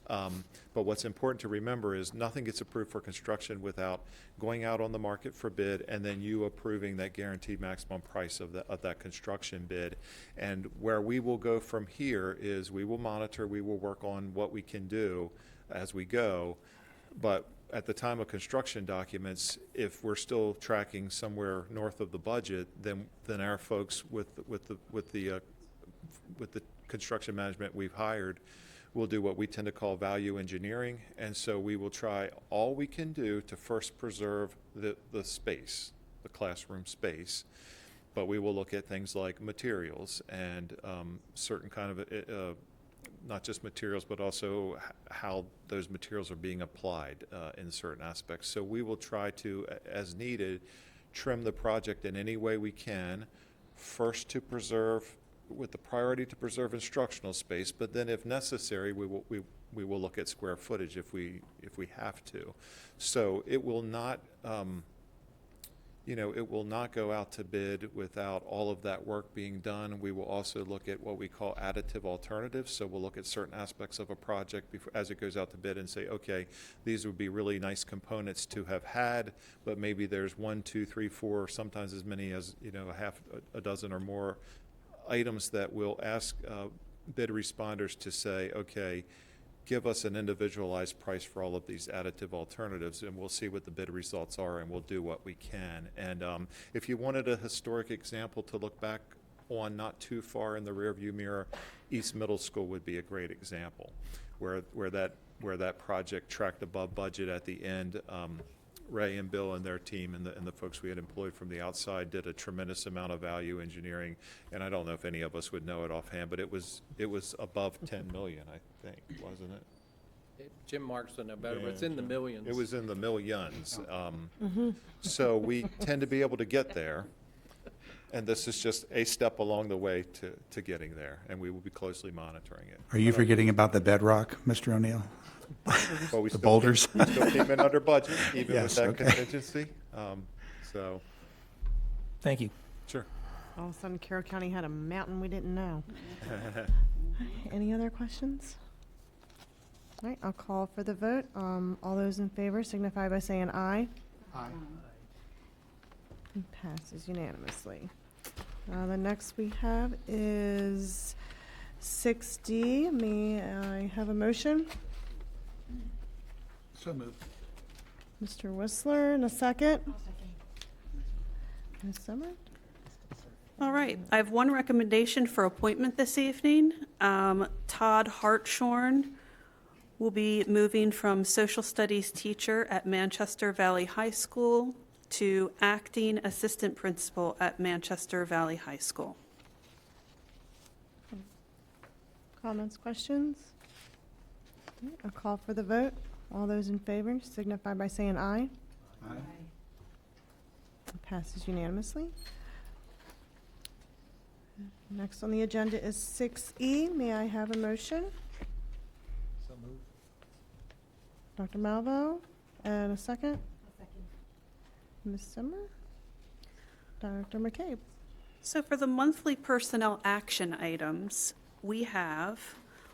But what's important to remember is nothing gets approved for construction without going out on the market for bid and then you approving that guaranteed maximum price of that construction bid. And where we will go from here is we will monitor, we will work on what we can do as we go. But at the time of construction documents, if we're still tracking somewhere north of the budget, then our folks with the construction management we've hired will do what we tend to call value engineering. And so we will try all we can do to first preserve the space, the classroom space. But we will look at things like materials and certain kind of, not just materials, but also how those materials are being applied in certain aspects. So we will try to, as needed, trim the project in any way we can, first to preserve, with the priority to preserve instructional space, but then if necessary, we will look at square footage if we have to. So it will not, it will not go out to bid without all of that work being done. We will also look at what we call additive alternatives. So we'll look at certain aspects of a project as it goes out to bid and say, okay, these would be really nice components to have had, but maybe there's 1, 2, 3, 4, sometimes as many as a dozen or more items that we'll ask bid responders to say, okay, give us an individualized price for all of these additive alternatives, and we'll see what the bid results are, and we'll do what we can. And if you wanted a historic example to look back on not too far in the rearview mirror, East Middle School would be a great example, where that project tracked above budget at the end. Ray and Bill and their team and the folks we had employed from the outside did a tremendous amount of value engineering, and I don't know if any of us would know it offhand, but it was above 10 million, I think, wasn't it? Jim Marks would know better, but it's in the millions. It was in the millions. So we tend to be able to get there, and this is just a step along the way to getting there, and we will be closely monitoring it. Are you forgetting about the bedrock, Mr. O'Neill? But we The still boulders? still came in under budget, even with Yes, that okay. contingency. So, Thank you. sure. All of a sudden, Carroll County had a mountain we didn't know. Any other questions? All right, I'll call for the vote. All those in favor signify by saying aye. Aye. It passes unanimously. The next we have is 6D. May I have a motion? So moved. Mr. Whistler, in a second. Ms. Summer? All right, I have one recommendation for appointment this evening. Todd Hartshorn will be moving from social studies teacher at Manchester Valley High School to acting assistant principal at Manchester Valley High School. Comments, questions? Okay, I'll call for the vote. All those in favor signify by saying aye. Aye. It passes unanimously. Next on the agenda is 6E. May I have a motion? So moved. Dr. Malvo, and a second? Ms. Simmer? Dr. McCabe? So for the monthly personnel action items, we have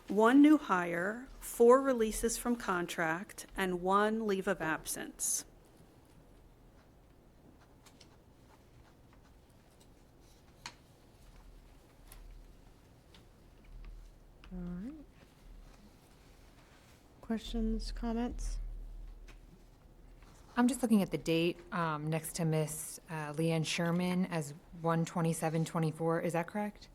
1 new hire, 4 releases from contract, and 1 leave of absence. All right. Questions, comments? I'm just looking at the date next to Miss Leanne Sherman as 1/27/24. Is that correct?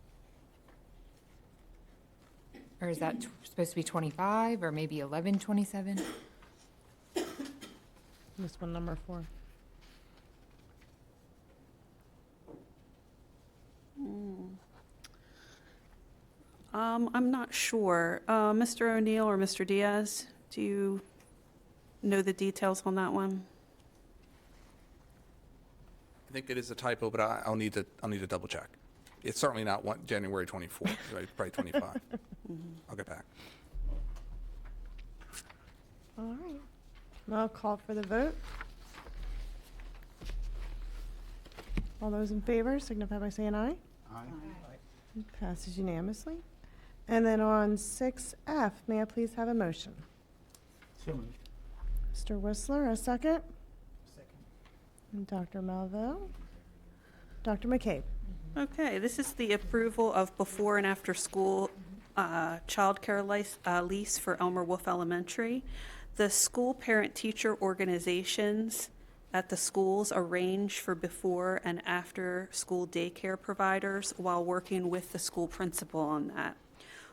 Or is that supposed to be 25 or maybe 11/27? This one, number 4. I'm not sure. Mr. O'Neill or Mr. Diaz, do you know the details on that one? I think it is a typo, but I'll need to double check. It's certainly not January 24th, right? Probably 25. I'll get back. All right. I'll call for the vote. All those in favor signify by saying aye. Aye. Passes unanimously. And then on 6F, may I please have a motion? So moved. Mr. Whistler, a second? And Dr. Malveaux? Dr. McCabe? Okay, this is the approval of before and after school childcare lease for Elmer Wolf Elementary. The school parent-teacher organizations at the schools arrange for before and after school daycare providers while working with the school principal on that.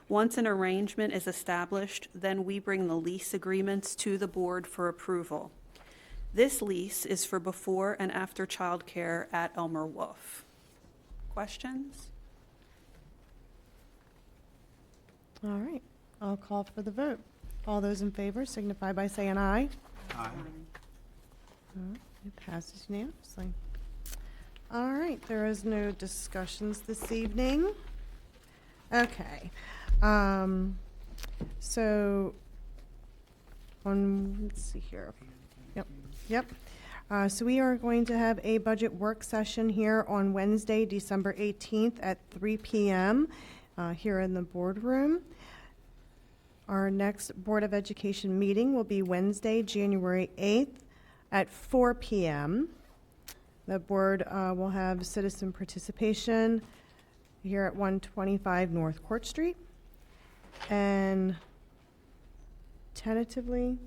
Once an arrangement is established, then we bring the lease agreements to the board for approval. This lease is for before and after childcare at Elmer Wolf. Questions? All right, I'll call for the vote. All those in favor signify by saying aye. Aye. It passes unanimously. All right, there is no discussions this evening. Okay. So, let's see here. Yep. So we are going to have a budget work session here on Wednesday, December 18th at 3 p.m. Here in the boardroom. Our next Board of Education meeting will be Wednesday, January 8th at 4 p.m. The board will have citizen participation here at 125 North Court Street. And tentatively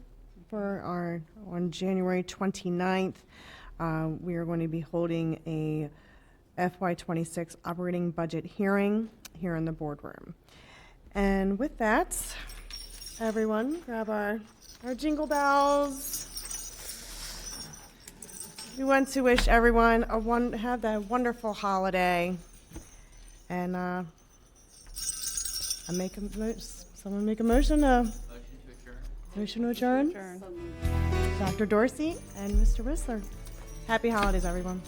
on January 29th, we are going to be holding a FY26 operating budget hearing here in the boardroom. And with that, everyone, grab our jingle bells. We want to wish everyone have that wonderful holiday. And someone make a motion to adjourn. Dr. Dorsey and Mr. Whistler. Happy holidays, everyone.